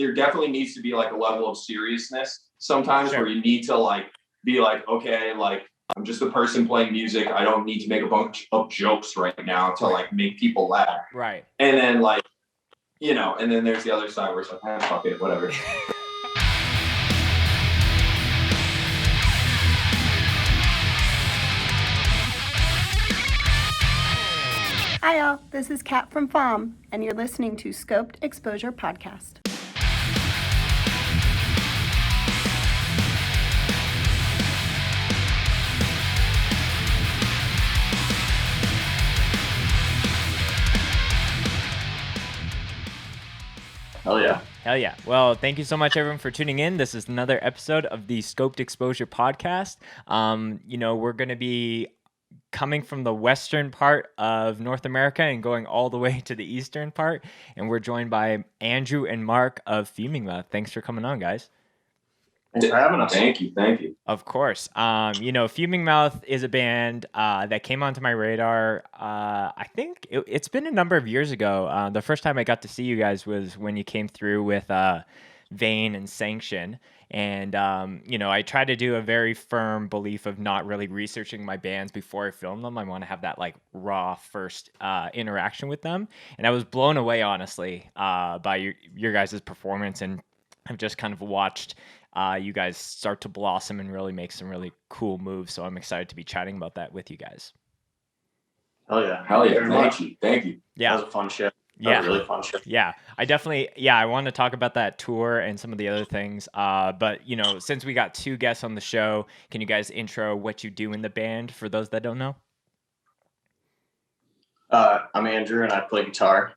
there definitely needs to be like a level of seriousness sometimes where you need to like be like, okay, like I'm just a person playing music. I don't need to make a bunch of jokes right now to like make people laugh. Right. And then like, you know, and then there's the other side where it's like, fuck it, whatever. Hi y'all, this is Kat from FUM, and you're listening to Scoped Exposure Podcast. Hell yeah. Hell yeah. Well, thank you so much, everyone, for tuning in. This is another episode of the Scoped Exposure Podcast. You know, we're going to be coming from the western part of North America and going all the way to the eastern part. And we're joined by Andrew and Mark of FUMING MOUTH. Thanks for coming on, guys. Thanks for having us. Thank you. Of course. You know, FUMING MOUTH is a band that came onto my radar. I think it's been a number of years ago. The first time I got to see you guys was when you came through with Vane and Sanction. And, you know, I try to do a very firm belief of not really researching my bands before I film them. I want to have that like raw first interaction with them. And I was blown away, honestly, by your guys' performance. And I've just kind of watched you guys start to blossom and really make some really cool moves. So I'm excited to be chatting about that with you guys. Hell yeah. Thank you. Yeah. That was a fun show. Yeah. That was a really fun show. Yeah, I want to talk about that tour and some of the other things. But, you know, since we got two guests on the show, can you guys intro what you do in the band for those that don't know? I'm Andrew and I play guitar.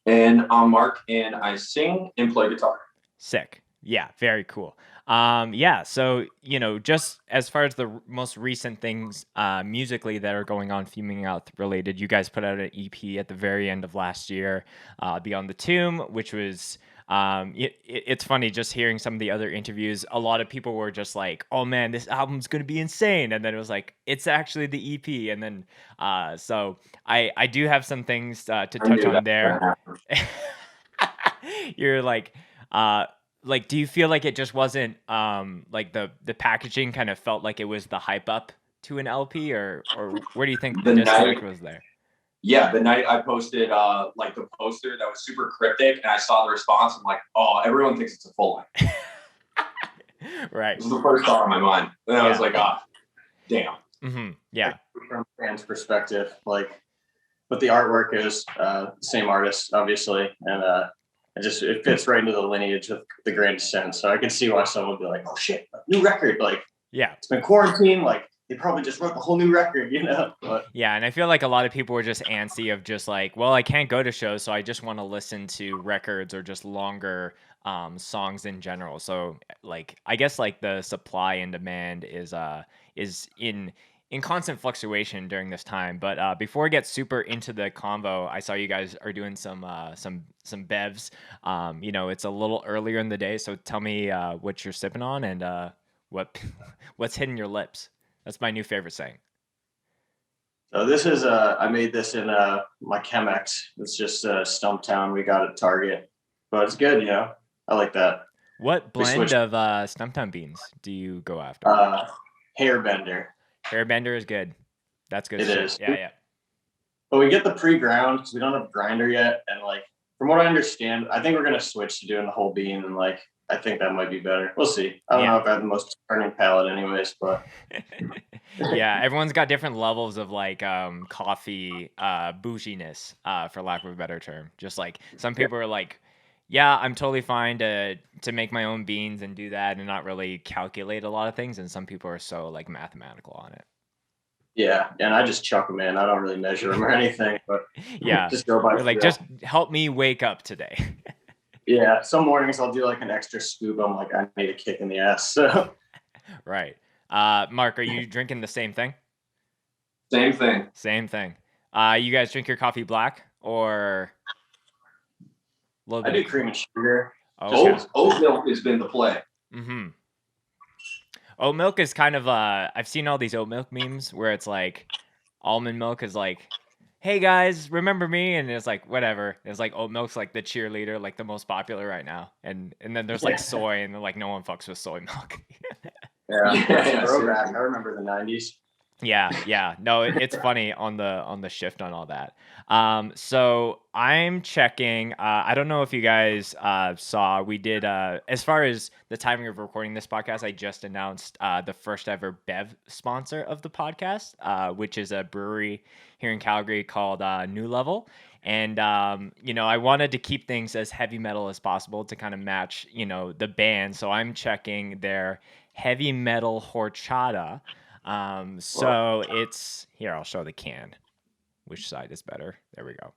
And I'm Mark and I sing and play guitar. Sick. Yeah, very cool. Yeah, so, you know, just as far as the most recent things musically that are going on, FUMING MOUTH related, you guys put out an EP at the very end of last year, Beyond the Tomb, which was, it's funny just hearing some of the other interviews. A lot of people were just like, oh man, this album's going to be insane. And then it was like, it's actually the EP. And then, so I do have some things to touch on there. You're like, do you feel like it just wasn't like the packaging kind of felt like it was the hype up to an LP, or where do you think the disconnect was there? Yeah, the night I posted like the poster that was super cryptic, and I saw the response. I'm like, oh, everyone thinks it's a full length. Right. This was the first thought on my mind, and I was like, damn. Mm-hmm. Yeah. From a fan's perspective, like, but the artwork is the same artist, obviously, and it fits right into the lineage of the Grand Descent. So I can see why someone would be like, oh shit, new record. Like, yeah, it's been quarantine. Like, they probably just wrote the whole new record, you know? But yeah, and I feel like a lot of people were just antsy of just like, well, I can't go to shows, so I just want to listen to records or just longer songs in general. So like, I guess like the supply and demand is in constant fluctuation during this time. But before we get super into the convo, I saw you guys are doing some bevs. You know, it's a little earlier in the day, so tell me what you're sipping on and what's hitting your lips. That's my new favorite saying. So this is I made this in my Chemex. It's just Stumptown we got at Target, but it's good, you know. I like that. What blend of Stumptown beans do you go after? Hairbender. Hairbender is good. That's good. It is. Yeah. But we get the pre-ground because we don't have a grinder yet. And like, from what I understand, I think we're going to switch to doing the whole bean. And like, I think that might be better. We'll see. I don't know if I have the most turning palate anyways, but. Yeah, everyone's got different levels of like coffee bouginess, for lack of a better term. Just like some people are like, yeah, I'm totally fine to make my own beans and do that and not really calculate a lot of things. And some people are so like mathematical on it. Yeah, and I just chuck them in. I don't really measure them or anything, but yeah, just go by. Like, just help me wake up today. Yeah, some mornings I'll do like an extra scoop. I'm like, I need a kick in the ass. So. Right. Mark, are you drinking the same thing? Same thing. Same thing. You guys drink your coffee black or? I do cream and sugar. Oh, oat milk has been the play. Mm-hmm. Oat milk is kind of I've seen all these oat milk memes where it's like almond milk is like hey guys, remember me? And it's like, whatever. It's like oat milk's like the cheerleader, like the most popular right now. And then there's like soy, and like no one fucks with soy milk. Yeah, throwback. I remember the 90s. Yeah. No, it's funny on the shift on all that. So I'm checking. I don't know if you guys saw. We did as far as the timing of recording this podcast. I just announced the first ever Bev sponsor of the podcast, which is a brewery here in Calgary called New Level. And I wanted to keep things as heavy metal as possible to kind of match the band. So I'm checking their heavy metal horchata. So it's here. I'll show the can. Which side is better? There we go.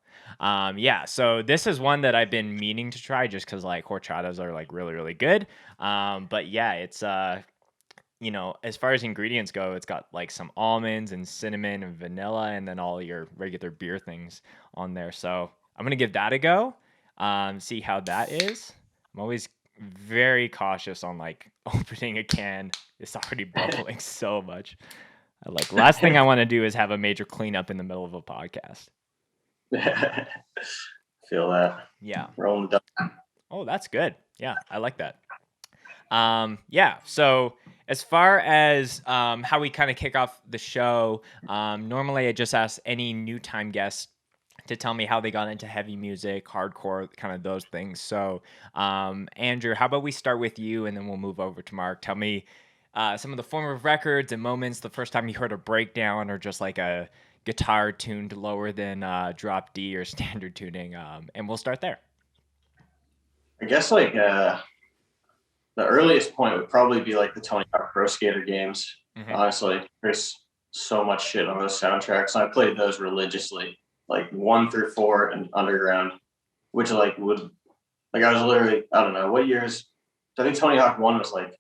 Yeah. So this is one that I've been meaning to try just because like horchatas are like really really good. But yeah, it's as far as ingredients go, it's got like some almonds and cinnamon and vanilla, and then all your regular beer things on there. So I'm gonna give that a go. See how that is. I'm always very cautious on like opening a can. It's already bubbling so much. Last thing I want to do is have a major cleanup in the middle of a podcast. Feel that. Yeah. Rolling the dice. Oh, that's good. Yeah, I like that. Yeah. So as far as how we kind of kick off the show, normally I just ask any new time guests to tell me how they got into heavy music, hardcore, kind of those things. So, Andrew, how about we start with you, and then we'll move over to Mark. Tell me some of the formative records and moments, the first time you heard a breakdown or just like a guitar tuned lower than drop D or standard tuning, and we'll start there. I guess like the earliest point would probably be like the Tony Hawk Pro Skater games. Mm-hmm. Honestly, there's so much shit on those soundtracks, and I played those religiously, like 1 through 4 and Underground, which I was literally, I don't know what years. I think Tony Hawk 1 was like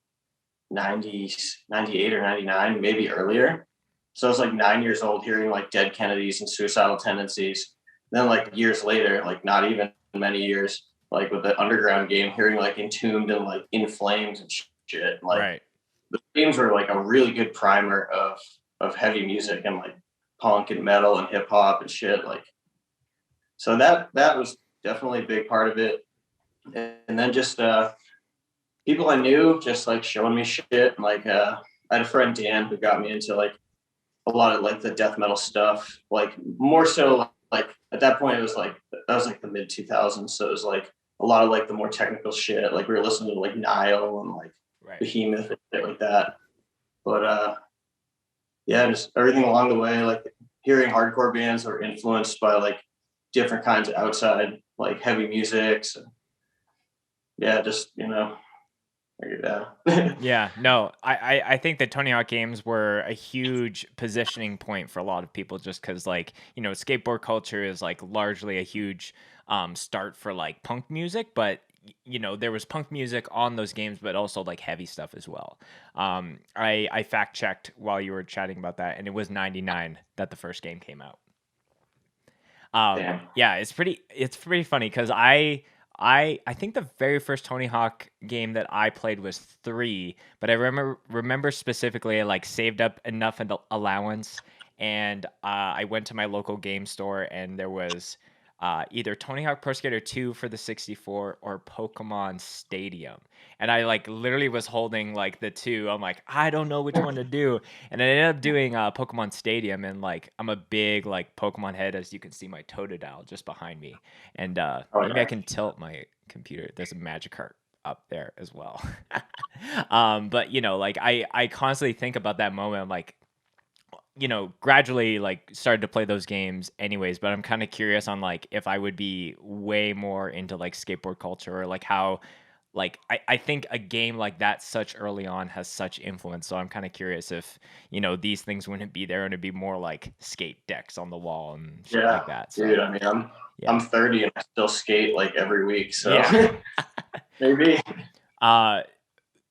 90, 98 or 99, maybe earlier. So I was like 9 years old hearing like Dead Kennedys and Suicidal Tendencies. And then like years later, like not even many years, like with the Underground game, hearing like Entombed and like In Flames and shit. Like right. The games were like a really good primer of heavy music and like punk and metal and hip hop and shit. Like, so that was definitely a big part of it. And then just people I knew just like showing me shit. Like I had a friend Dan who got me into like a lot of like the death metal stuff. Like more so like at that point it was like that was like the mid 2000s. So it was like a lot of like the more technical shit. Like we were listening to like Nile and like Behemoth and shit like that. But yeah, just everything along the way, like hearing hardcore bands that were influenced by like different kinds of outside like heavy music. So yeah, just Yeah, no, I think the Tony Hawk games were a huge positioning point for a lot of people just because like skateboard culture is like largely a huge start for like punk music, but there was punk music on those games, but also like heavy stuff as well. I fact checked while you were chatting about that, and it was 99 that the first game came out. Yeah, it's pretty funny because I think the very first Tony Hawk game that I played was 3, but I remember specifically I like saved up enough an allowance, and I went to my local game store, and there was either Tony Hawk Pro Skater 2 for the 64 or Pokemon Stadium. And I like literally was holding like the 2. I'm like, I don't know which one to do. And I ended up doing Pokemon Stadium, and like I'm a big like Pokemon head, as you can see my Totodile just behind me. And maybe I can tilt my computer. There's a Magikarp up there as well. But like I constantly think about that moment. I'm like, gradually like started to play those games anyways, but I'm kind of curious on like if I would be way more into like skateboard culture or like how like I think a game like that such early on has such influence. So I'm kind of curious if these things wouldn't be there and it'd be more like skate decks on the wall and shit like that. So, dude, I mean I'm 30 and I still skate like every week, so yeah. Maybe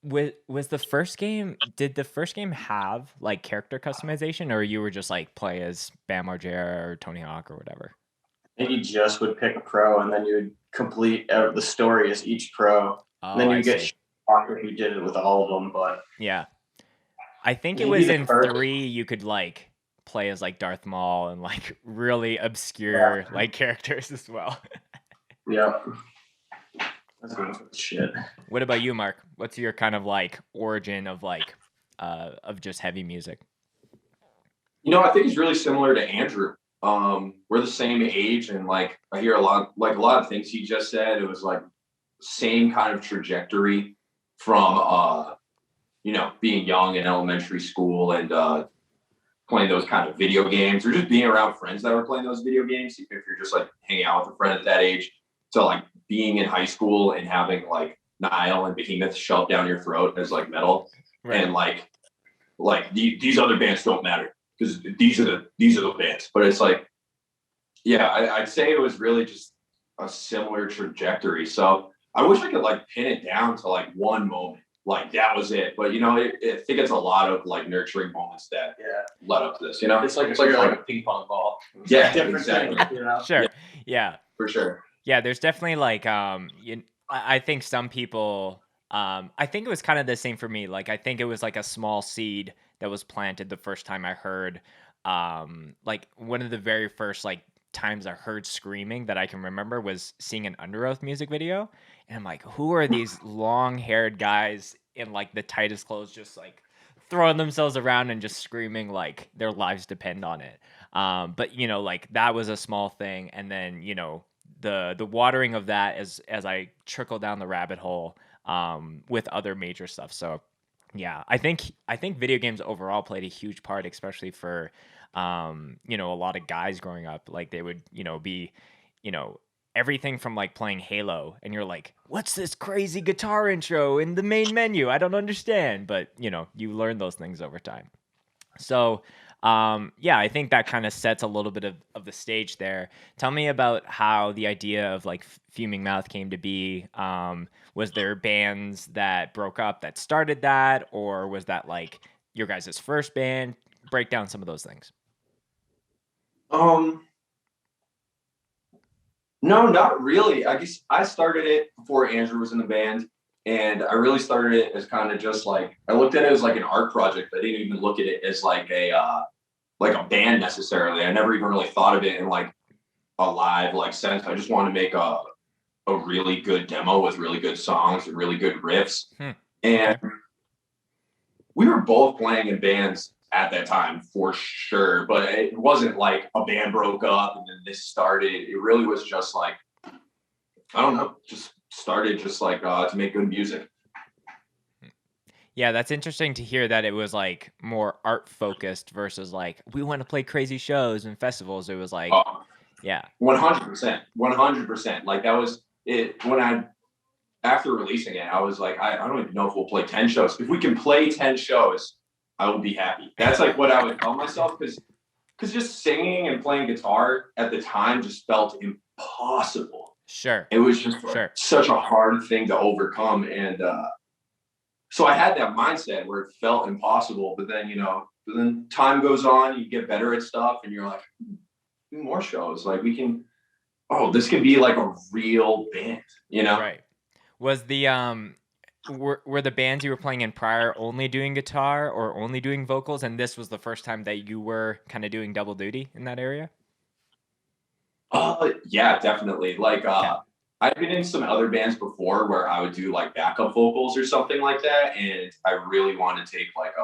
was the first game, did the first game have like character customization, or you were just like play as Bam Margera or Tony Hawk or whatever? I think you just would pick a pro and then you would complete the story as each pro. And then you get shocked if you did it with all of them. But yeah, I think it was in 3 you could like play as like Darth Maul and like really obscure like characters as well. Yeah. That's good shit. What about you, Mark? What's your kind of like origin of like of just heavy music? I think it's really similar to Andrew. We're the same age, and like I hear a lot of things he just said. It was like same kind of trajectory from being young in elementary school and playing those kind of video games, or just being around friends that were playing those video games. If you're just like hanging out with a friend at that age, to like being in high school and having like Nile and Behemoth shoved down your throat as like metal, right. And like these other bands don't matter because these are the bands. But it's like, yeah, I'd say it was really just a similar trajectory. So I wish I could like pin it down to like one moment, like that was it. But I think it's a lot of like nurturing moments that led up to this. It's like a ping pong ball. Yeah, exactly. Sure. Yeah, for sure. Yeah, there's definitely like I think some people I think it was kind of the same for me. Like I think it was like a small seed that was planted the first time I heard like one of the very first like times I heard screaming that I can remember was seeing an Under Oath music video, and I'm like, who are these long-haired guys in like the tightest clothes just like throwing themselves around and just screaming like their lives depend on it. But like that was a small thing, and then the watering of that as I trickle down the rabbit hole with other major stuff. So yeah, I think video games overall played a huge part, especially for a lot of guys growing up. Like they would be everything from like playing Halo, and you're like, what's this crazy guitar intro in the main menu? I don't understand. But you learn those things over time. So yeah, I think that kind of sets a little bit of the stage there. Tell me about how the idea of like Fuming Mouth came to be. Was there bands that broke up that started that, or was that like your guys' first band? Break down some of those things. No, not really. I guess I started it before Andrew was in the band, and I really started it as kind of just like, I looked at it as like an art project. I didn't even look at it as like a band necessarily. I never even really thought of it in like a live like sense. I just wanted to make a really good demo with really good songs and really good riffs. And we were both playing in bands at that time for sure, but it wasn't like a band broke up and then this started. It really was just like, I don't know, just started just like to make good music. Yeah, that's interesting to hear that it was like more art focused versus like we want to play crazy shows and festivals. It was like, yeah, 100%. Like that was it. When after releasing it, I was like, I don't even know if we'll play 10 shows. If we can play 10 shows, I would be happy. That's like what I would tell myself, because just singing and playing guitar at the time just felt impossible. Sure. It was just such a hard thing to overcome. And so I had that mindset where it felt impossible, but then time goes on, you get better at stuff, and you're like, do more shows. Like this can be like a real band, Right. Was the were the bands you were playing in prior only doing guitar or only doing vocals, and this was the first time that you were kind of doing double duty in that area? Yeah, definitely. Like I've been in some other bands before where I would do like backup vocals or something like that, and I really wanted to take like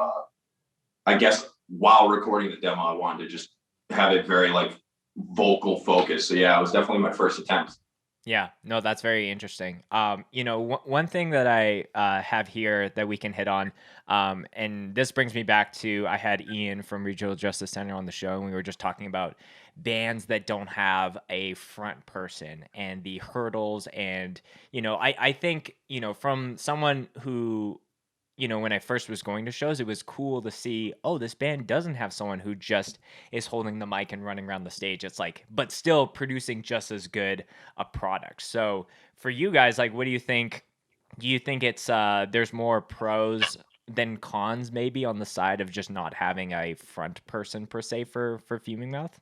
I guess while recording the demo, I wanted to just have it very like vocal focus. So yeah, it was definitely my first attempt. Yeah, no, that's very interesting. One thing that I have here that we can hit on, and this brings me back to, I had Ian from Regional Justice Center on the show, and we were just talking about bands that don't have a front person and the hurdles. And, I think, from someone who, when I first was going to shows, it was cool to see, oh, this band doesn't have someone who just is holding the mic and running around the stage. It's like, but still producing just as good a product. So for you guys, like, what do you think? Do you think it's there's more pros than cons maybe on the side of just not having a front person per se for Fuming Mouth?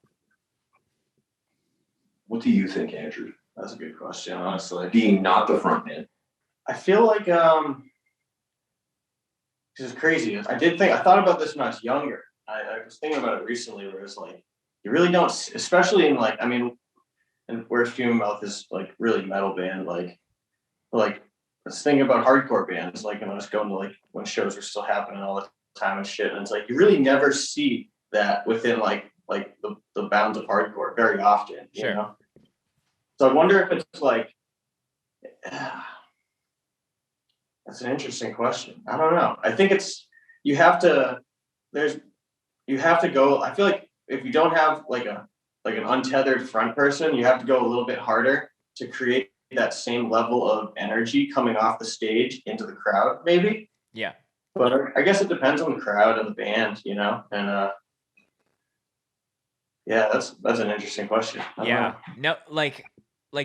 What do you think, Andrew? That's a good question, honestly. Being not the front man. I feel like this is crazy. I thought about this when I was younger, I was thinking about it recently, where it's like you really don't, especially in like, I mean, and where Fuming Mouth is like really metal band, like I was thinking about hardcore bands, like when I was going to like when shows were still happening all the time and shit, and it's like you really never see that within like the bounds of hardcore very often, you know. So I wonder if it's like that's an interesting question. I don't know. I think it's you have to go. I feel like if you don't have like an untethered front person, you have to go a little bit harder to create that same level of energy coming off the stage into the crowd, maybe. Yeah. But I guess it depends on the crowd and the band, you know. And yeah, that's an interesting question. Yeah. No, like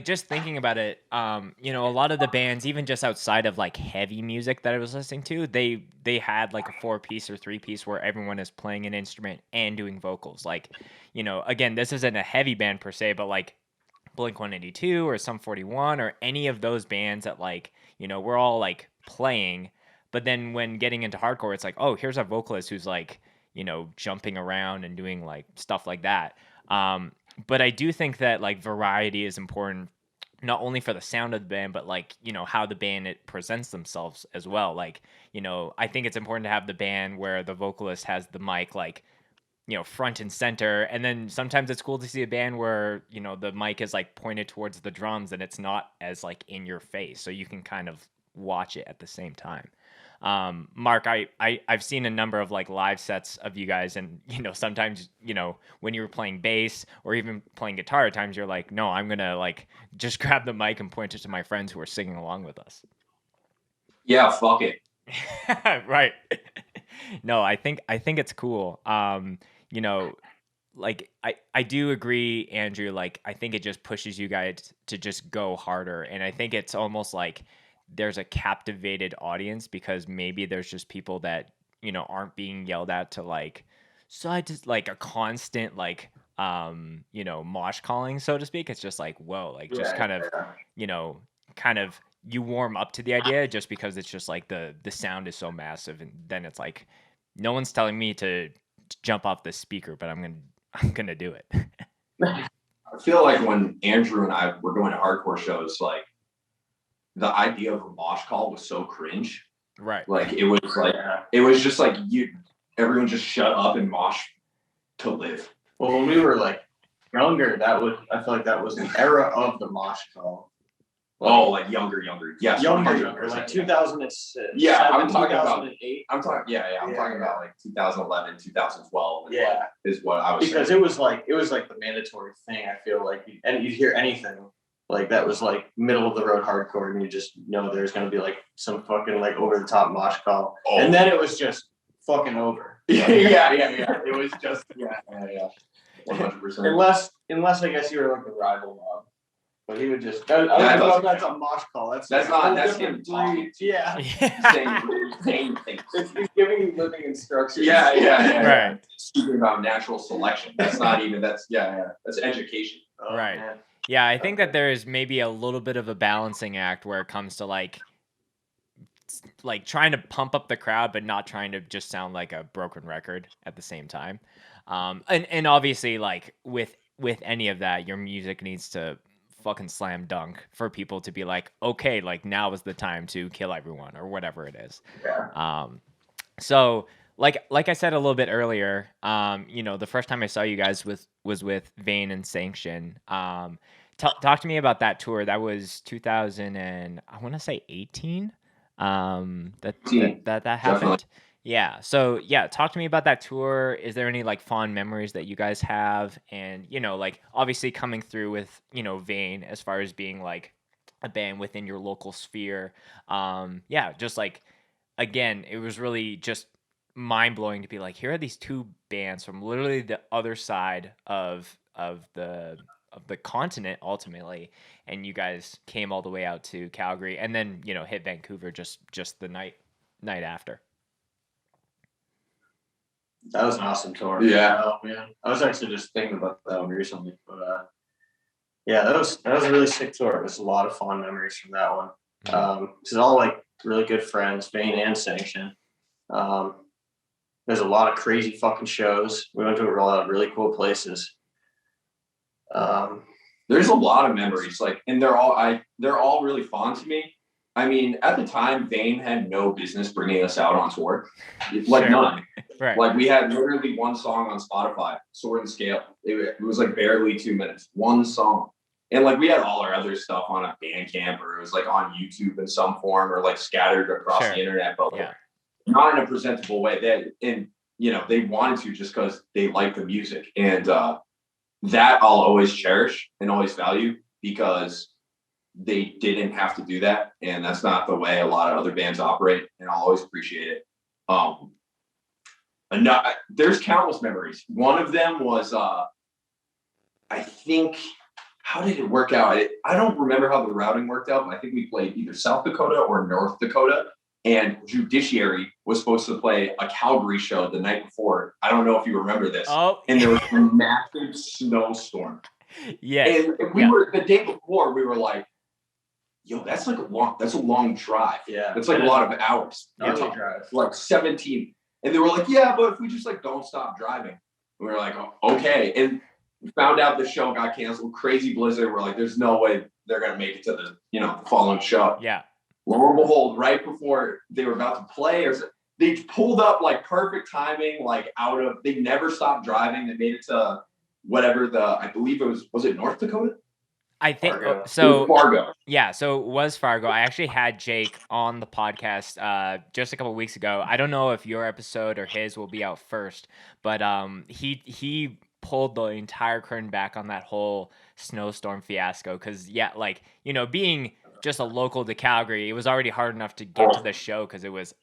just thinking about it, you know, a lot of the bands, even just outside of like heavy music that I was listening to, they had like a 4-piece or 3-piece where everyone is playing an instrument and doing vocals. Like, you know, again, this isn't a heavy band per se, but like Blink-182 or Sum 41 or any of those bands that like, you know, we're all like playing, but then when getting into hardcore, it's like, oh, here's a vocalist who's like, you know, jumping around and doing like stuff like that. But I do think that like variety is important, not only for the sound of the band, but like, you know, how the band it presents themselves as well. Like, you know, I think it's important to have the band where the vocalist has the mic like, you know, front and center. And then sometimes it's cool to see a band where, you know, the mic is like pointed towards the drums and it's not as like in your face. So you can kind of watch it at the same time. Mark, I've seen a number of like live sets of you guys, and you know, sometimes, you know, when you were playing bass or even playing guitar, at times you're like, no, I'm gonna like just grab the mic and point it to my friends who are singing along with us. Yeah, fuck it. Right. No, I think it's cool. You know, like I do agree, Andrew, like I think it just pushes you guys to just go harder. And I think it's almost like there's a captivated audience because maybe there's just people that, you know, aren't being yelled at to like, so I just like a constant like you know, mosh calling, so to speak. It's just like, whoa, like just kind of, you know, kind of you warm up to the idea just because it's just like the sound is so massive, and then it's like no one's telling me to jump off the speaker, but I'm gonna do it. I feel like when Andrew and I were going to hardcore shows, like the idea of a mosh call was so cringe. Right. Like it was just like everyone just shut up and mosh to live. Well, when we were like younger, I feel like that was the era of the mosh call. Like younger. Yes. Younger, like 2006. Yeah, I'm talking 2008. about. I'm talking about like 2011, 2012. Yeah, is what I was because saying. it was like the mandatory thing. I feel like, and you'd hear anything like that was like middle of the road hardcore, and you just know there's gonna be like some fucking like over the top mosh call, and then it was just fucking over. Yeah. It was just 100%. Unless I guess you were like a rival mob. But he would just. I don't know if that's a mosh call. That's him talking. Yeah. Saying things. He's giving you living instructions. Yeah. Right. Speaking about natural selection. That's education. Oh, right. Man. Yeah, I think that there is maybe a little bit of a balancing act where it comes to like trying to pump up the crowd, but not trying to just sound like a broken record at the same time. And obviously, like with any of that, your music needs to fucking slam dunk for people to be like, okay, like now is the time to kill everyone or whatever it is. Yeah. So like I said a little bit earlier, you know, the first time I saw you guys was with Vane and Sanction. Talk to me about that tour. That was 2000 and I want to say 18. That happened. Definitely. Yeah. So yeah, talk to me about that tour. Is there any like fond memories that you guys have? And, you know, like obviously coming through with, you know, Vane as far as being like a band within your local sphere. Yeah, just like, again, it was really just mind blowing to be like, here are these two bands from literally the other side of the continent ultimately, and you guys came all the way out to Calgary and then, you know, hit Vancouver just the night after. That was an awesome tour. Yeah. Oh, man. I was actually just thinking about that one recently, but yeah, that was a really sick tour. There's a lot of fond memories from that one. This is all like really good friends, Vane and Sanction. There's a lot of crazy fucking shows. We went to a lot of really cool places. There's a lot of memories, like, and they're all really fond to me. I mean, at the time, Vane had no business bringing us out on tour, like none. Right. Like we had literally one song on Spotify, Sword and Scale. It was like barely 2 minutes, one song. And like we had all our other stuff on a Bandcamp, or it was like on YouTube in some form, or like scattered across the internet, but not in a presentable way. They wanted to just because they like the music, and that I'll always cherish and always value, because they didn't have to do that, and that's not the way a lot of other bands operate, and I'll always appreciate it. There's countless memories. One of them was I think, how did it work out? I don't remember how the routing worked out, but I think we played either South Dakota or North Dakota, and Judiciary was supposed to play a Calgary show the night before. I don't know if you remember this. And there was a massive snowstorm. Yes. And we were, the day before, we were like, yo, that's a long drive. Yeah. It's like a lot of hours. Drive. Like 17. And they were like, yeah, but if we just like don't stop driving. And we were like, oh, okay. And we found out the show got canceled. Crazy blizzard. We're like, there's no way they're gonna make it to the following show. Yeah. Lo and behold, right before they were about to play, they pulled up like perfect timing, like they never stopped driving. They made it to whatever I believe was it North Dakota? I think Fargo. so. Fargo. Yeah, so it was Fargo. I actually had Jake on the podcast just a couple weeks ago. I don't know if your episode or his will be out first, but he pulled the entire curtain back on that whole snowstorm fiasco, because being just a local to Calgary, it was already hard enough to get to the show because it was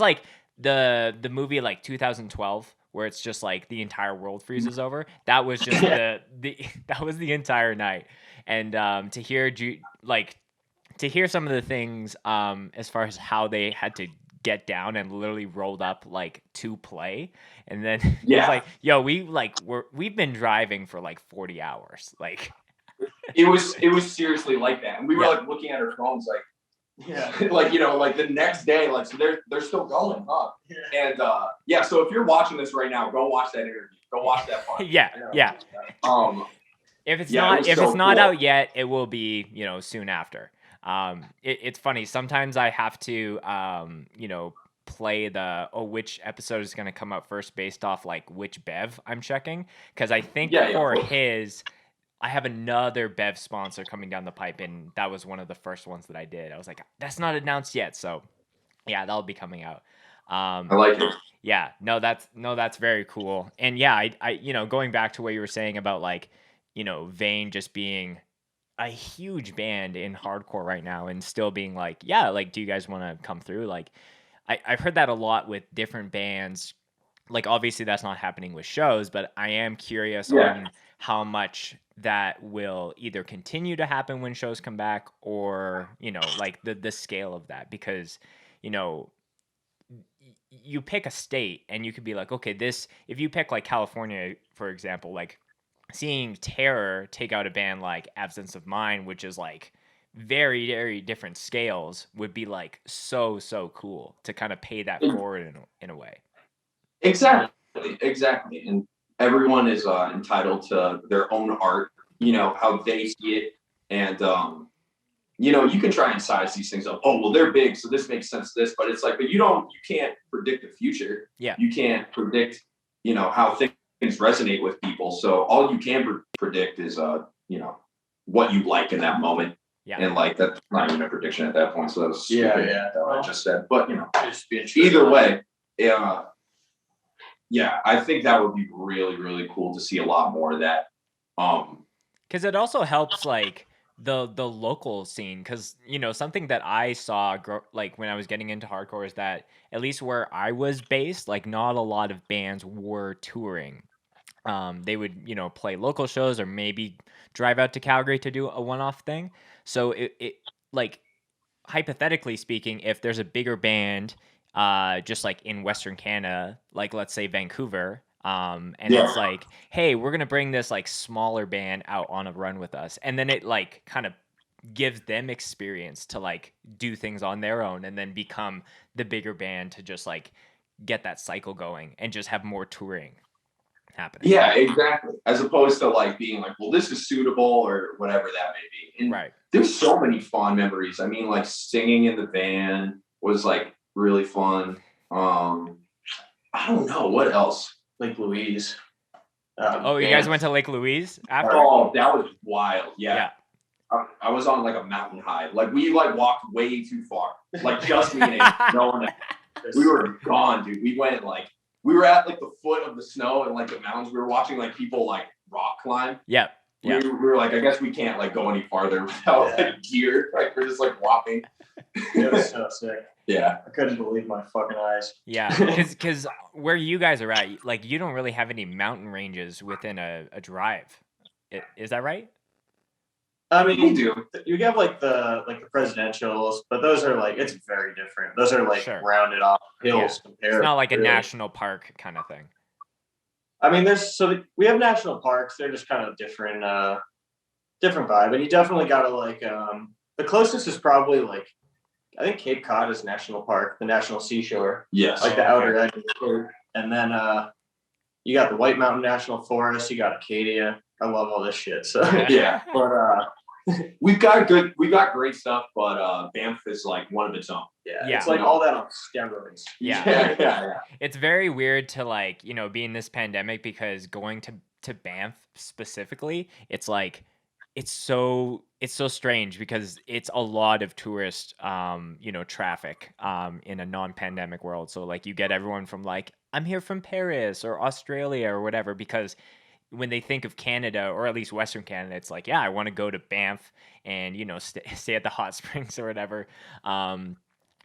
like the movie like 2012, where it's just like the entire world freezes over. That was just that was the entire night. And to hear some of the things as far as how they had to get down and literally rolled up like to play, and then it's like, yo, we've been driving for like 40 hours. Like it was seriously like that. And we were like looking at our phones like, like the next day, like, so they're still going, huh? And so if you're watching this right now, go watch that interview. Go watch that part. If it's not out yet, it will be, soon after. It's funny. Sometimes I have to, play which episode is going to come out first based off like which Bev I'm checking. Cause I think I have another Bev sponsor coming down the pipe, and that was one of the first ones that I did. I was like, that's not announced yet. So yeah, that'll be coming out. I like it. Yeah, that's very cool. And yeah, I going back to what you were saying about like, Vane just being a huge band in hardcore right now, and still being like, yeah, like, do you guys want to come through? Like, I've heard that a lot with different bands. Like, obviously that's not happening with shows, but I am curious on how much that will either continue to happen when shows come back, or, like the scale of that, because, you pick a state and you could be like, okay, if you pick like California, for example, like seeing Terror take out a band like Absence of Mind, which is like very, very different scales, would be like so cool to kind of pay that forward in a way. Exactly. And everyone is entitled to their own art, how they see it. And, you can try and size these things up. Oh, well, they're big, so this makes sense to this. But it's like, but you can't predict the future. Yeah. You can't predict, how things resonate with people. So all you can predict is, what you like in that moment. Yeah. And like, that's not even a prediction at that point. So that was stupid that I just said. But, either way, I think that would be really, really cool to see a lot more of that. Because it also helps like the local scene, because something that I saw like when I was getting into hardcore is that at least where I was based, like not a lot of bands were touring. They would play local shows or maybe drive out to Calgary to do a one-off thing. So it like, hypothetically speaking, if there's a bigger band just like in Western Canada, like let's say Vancouver, it's like, hey, we're gonna bring this like smaller band out on a run with us, and then it like kind of gives them experience to like do things on their own, and then become the bigger band to just like get that cycle going and just have more touring happening. Yeah, exactly. As opposed to like being like, well, this is suitable or whatever that may be. And Right. there's so many fond memories. I mean, like singing in the band was like really fun. I don't know what else. Like Louise. You guys went to Lake Louise after? Oh, that was wild. Yeah. I was on like a mountain high. Like we like walked way too far. Like just me and him. No one. We were gone, dude. We went like we were at like the foot of the snow and like the mountains. We were watching like people like rock climb. Yeah. We were like, I guess we can't like go any farther without like gear. Like we're just like walking. It was so sick. Yeah. I couldn't believe my fucking eyes. Yeah, because where you guys are at, like you don't really have any mountain ranges within a drive. Is that right? I mean, We do. You have like the presidentials, but those are like it's very different. Those are like rounded off hills compared. It's not like a really. national park kind of thing. I mean, we have national parks. They're just kind of different vibe, and you definitely gotta like the closest is probably like I think Cape Cod is national park, the national seashore. Yes. Like the outer edge of the state. And then you got the White Mountain National Forest, you got Acadia. I love all this shit. So Yeah. but we've got great stuff, but Banff is like one of its own. Yeah. It's like all that on steroids. Yeah. It's very weird to like, be in this pandemic because going to Banff specifically, it's like it's so strange because it's a lot of tourist traffic in a non-pandemic world. So like you get everyone from like I'm here from Paris or Australia or whatever, because when they think of Canada, or at least Western Canada, it's like, yeah, I want to go to Banff and stay at the hot springs or whatever.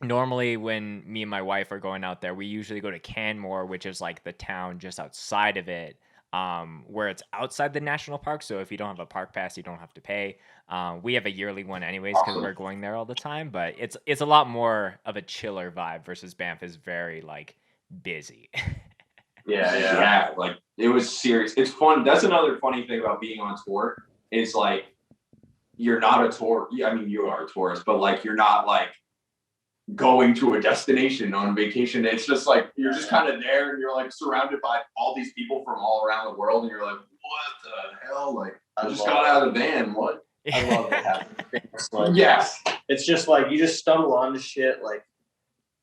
Normally when me and my wife are going out there, we usually go to Canmore, which is like the town just outside of it. Where it's outside the national park. So if you don't have a park pass, you don't have to pay. We have a yearly one anyways because we're going there all the time, but it's a lot more of a chiller vibe versus Banff is very like busy. Yeah. Like it was serious. It's fun. That's another funny thing about being on tour is like you're not a tour. I mean, you are a tourist, but like you're not like going to a destination on vacation. It's just like you're just kind of there and you're like surrounded by all these people from all around the world and you're like, what the hell? Like I just got out of the van. What? I love it happening. Like, yes. It's just like you just stumble onto shit, like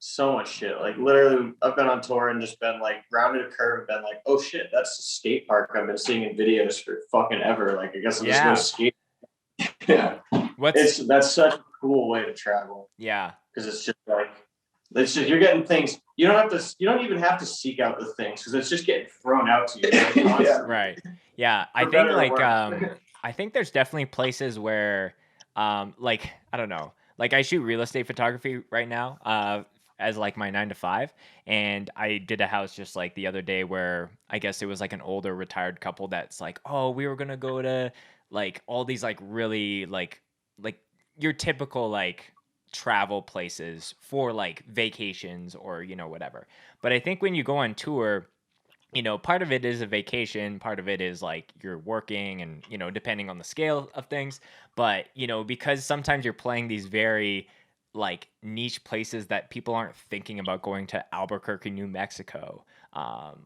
so much shit. Like literally I've been on tour and just been like rounded a curve and been like, oh shit, that's the skate park I've been seeing in videos for fucking ever. Like I guess I'm just gonna skate. Yeah. That's such a cool way to travel. Yeah. Because it's just like you're getting things. You don't even have to seek out the things because it's just getting thrown out to you. Like, Yeah. Right. Yeah. I think like I think there's definitely places where like I don't know. Like I shoot real estate photography right now as like my 9 to 5, and I did a house just like the other day where I guess it was like an older retired couple that's like, oh, we were gonna go to like all these like really like your typical like travel places for like vacations or whatever. But I think when you go on tour, part of it is a vacation, part of it is like you're working and depending on the scale of things. But because sometimes you're playing these very like niche places that people aren't thinking about going to Albuquerque, New Mexico,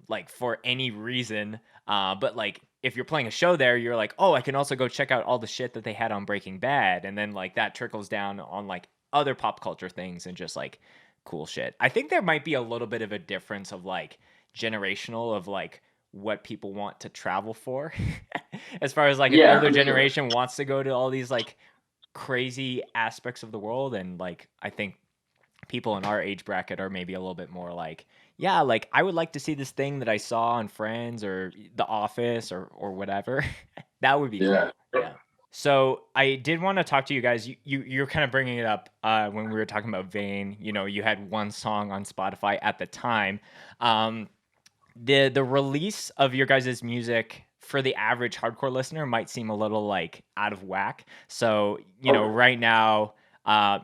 like for any reason. But like if you're playing a show there, you're like, oh, I can also go check out all the shit that they had on Breaking Bad. And then like that trickles down on like other pop culture things and just like cool shit. I think there might be a little bit of a difference of like generational of like what people want to travel for as far as like an older generation wants to go to all these like crazy aspects of the world, and like I think people in our age bracket are maybe a little bit more like, yeah, like I would like to see this thing that I saw on Friends or The Office or whatever. That would be cool. Yeah. So I did want to talk to you guys. You're kind of bringing it up when we were talking about Vane. You had one song on Spotify at the time. The release of your guys' music for the average hardcore listener might seem a little like out of whack. So, right now,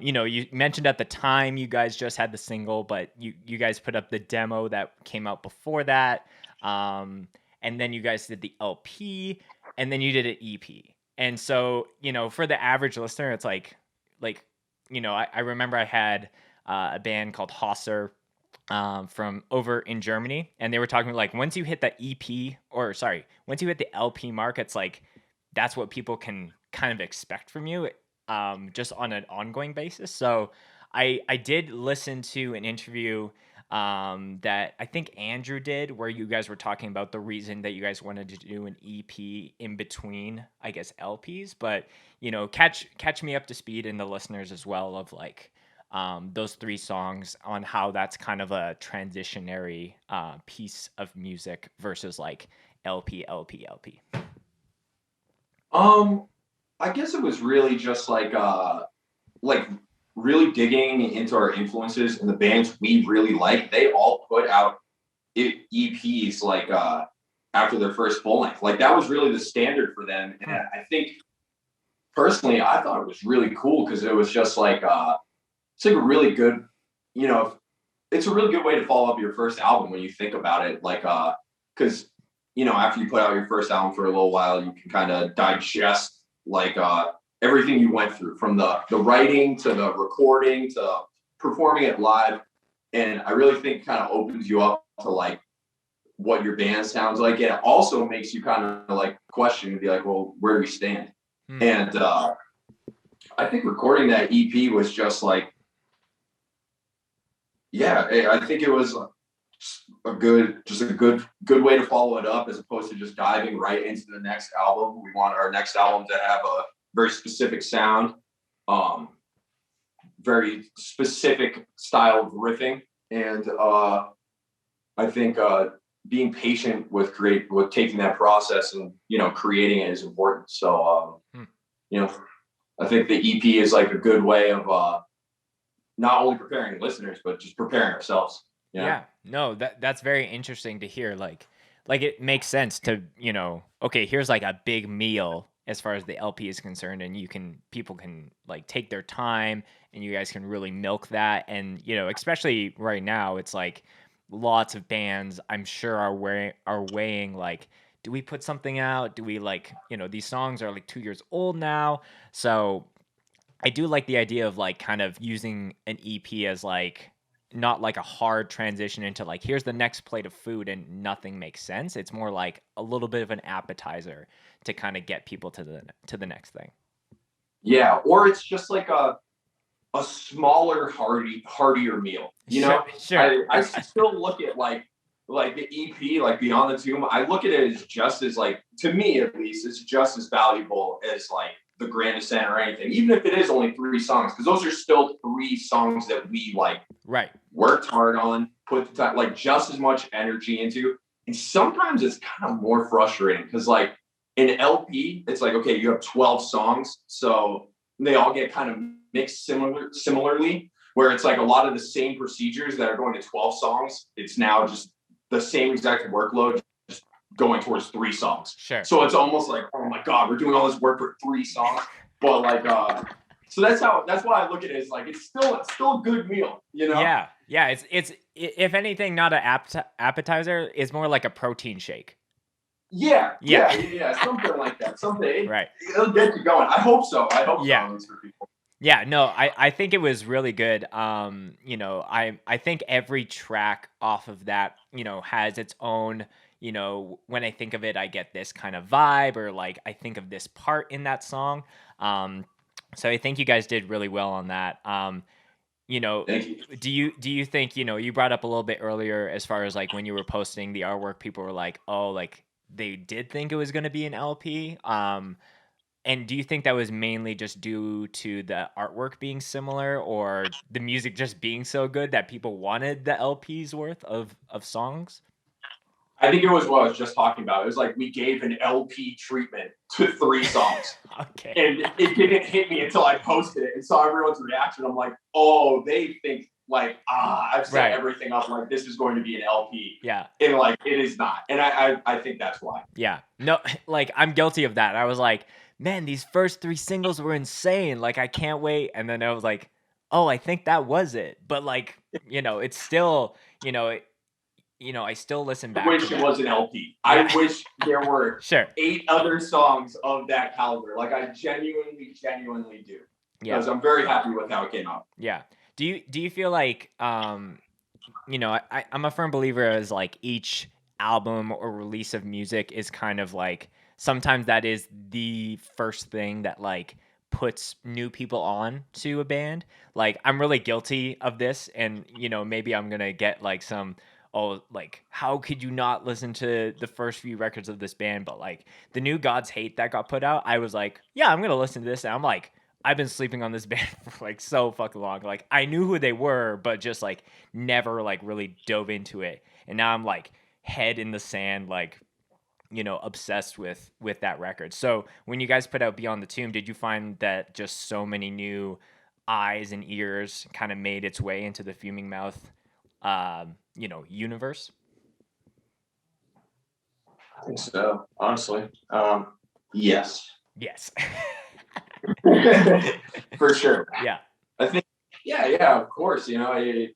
you mentioned at the time you guys just had the single, but you guys put up the demo that came out before that. And then you guys did the LP, and then you did an EP. And so, for the average listener, it's like, I remember I had a band called Hosser from over in Germany, and they were talking like once you hit the once you hit the LP mark, it's like that's what people can kind of expect from you, just on an ongoing basis. So I did listen to an interview that I think Andrew did, where you guys were talking about the reason that you guys wanted to do an EP in between, I guess, LPs. But catch me up to speed, and the listeners as well, of like those 3 songs on how that's kind of a transitionary piece of music versus like LP, LP, LP. I guess it was really just like really digging into our influences and the bands we really like. They all put out EPs like after their first full length. Like that was really the standard for them. And I think personally, I thought it was really cool because it was just like it's like a really good, it's a really good way to follow up your first album when you think about it. Like because after you put out your first album for a little while, you can kind of digest like everything you went through, from the writing to the recording to performing it live. And I really think it kind of opens you up to like what your band sounds like. And it also makes you kind of like question and be like, well, where do we stand? And I think recording that EP was just like, I think it was a good way to follow it up, as opposed to just diving right into the next album. We want our next album to have a very specific sound, very specific style of riffing, and I think being patient with taking that process and creating it is important. So I think the EP is like a good way of not only preparing listeners but just preparing ourselves. Yeah, no, that's very interesting to hear. Like it makes sense to okay, here's like a big meal as far as the LP is concerned, and people can like take their time, and you guys can really milk that. And especially right now, it's like lots of bands, I'm sure, are weighing like, do we put something out? Do we like these songs are like 2 years old now, so I do like the idea of like kind of using an EP as like not like a hard transition into like here's the next plate of food and nothing makes sense. It's more like a little bit of an appetizer to kind of get people to the next thing. Yeah, or it's just like a smaller, heartier meal. Sure. I still look at like the EP, like Beyond the Tomb. I look at it as just as like, to me at least, it's just as valuable as like the Grand Descent or anything, even if it is only 3 songs, because those are still 3 songs that we like worked hard on, put the time, like just as much energy into. And sometimes it's kind of more frustrating because like in LP, it's like, okay, you have 12 songs, so they all get kind of mixed similarly, where it's like a lot of the same procedures that are going to 12 songs. It's now just the same exact workload, just going towards 3 songs. Sure. So it's almost like, oh my God, we're doing all this work for 3 songs. But like, so that's why I look at it as like, it's still a good meal, Yeah. It's if anything, not an appetizer. It's more like a protein shake. Yeah. Something like that. Something. Right. It'll get you going. I hope so. So, at least for people. Yeah, no, I think it was really good. I think every track off of that, has its own, when I think of it, I get this kind of vibe, or like I think of this part in that song. So I think you guys did really well on that. Thank you. Do you think, you brought up a little bit earlier as far as like when you were posting the artwork, people were like, oh, like they did think it was going to be an LP. And do you think that was mainly just due to the artwork being similar, or the music just being so good that people wanted the LP's worth of songs? I think it was what I was just talking about. It was like we gave an LP treatment to 3 songs. Okay. And it didn't hit me until I posted it and saw everyone's reaction. I'm like, oh, they think like, I've set everything up like this is going to be an LP. Yeah. And like, it is not. And I think that's why. Yeah. No, like I'm guilty of that. I was like, man, these first 3 singles were insane. Like, I can't wait. And then I was like, oh, I think that was it. But like, it's still, I still listen back. I wish it was an LP. Yeah. I wish there were 8 other songs of that caliber. Like, I genuinely do. Yeah. Because I'm very happy with how it came out. Yeah. Do you feel like you know, I'm a firm believer as like each album or release of music is kind of like sometimes that is the first thing that like puts new people on to a band. Like I'm really guilty of this, and you know, maybe I'm gonna get like some like how could you not listen to the first few records of this band? But like the new God's Hate that got put out, I was like, yeah, I'm gonna listen to this, and I'm like, I've been sleeping on this band for like so fucking long. Like I knew who they were, but just like never like really dove into it. And now I'm like head in the sand, like, you know, obsessed with that record. So when you guys put out Beyond the Tomb, did you find that just so many new eyes and ears kind of made its way into the Fuming Mouth, you know, universe? I think so, honestly. Yes. Yes. For sure. Yeah. I think, yeah, of course. You know, it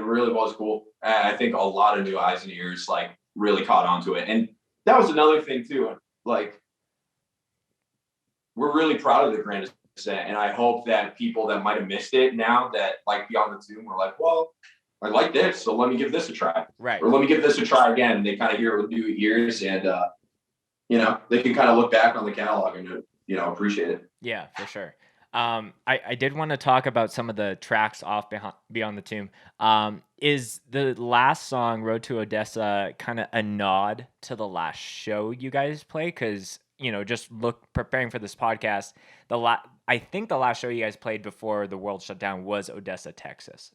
really was cool. I think a lot of new eyes and ears like really caught on to it. And that was another thing too. Like, we're really proud of the Grand Descent, and I hope that people that might have missed it now that like Beyond the Tomb were like, well, I like this, so let me give this a try. Right. Or let me give this a try again. They kind of hear it with new ears, and you know, they can kind of look back on the catalog and you know, appreciate it. Yeah, for sure. I did want to talk about some of the tracks off Beyond the Tomb. Is the last song, Road to Odessa, kind of a nod to the last show you guys play? Because, you know, just preparing for this podcast, I think the last show you guys played before the world shut down was Odessa, Texas.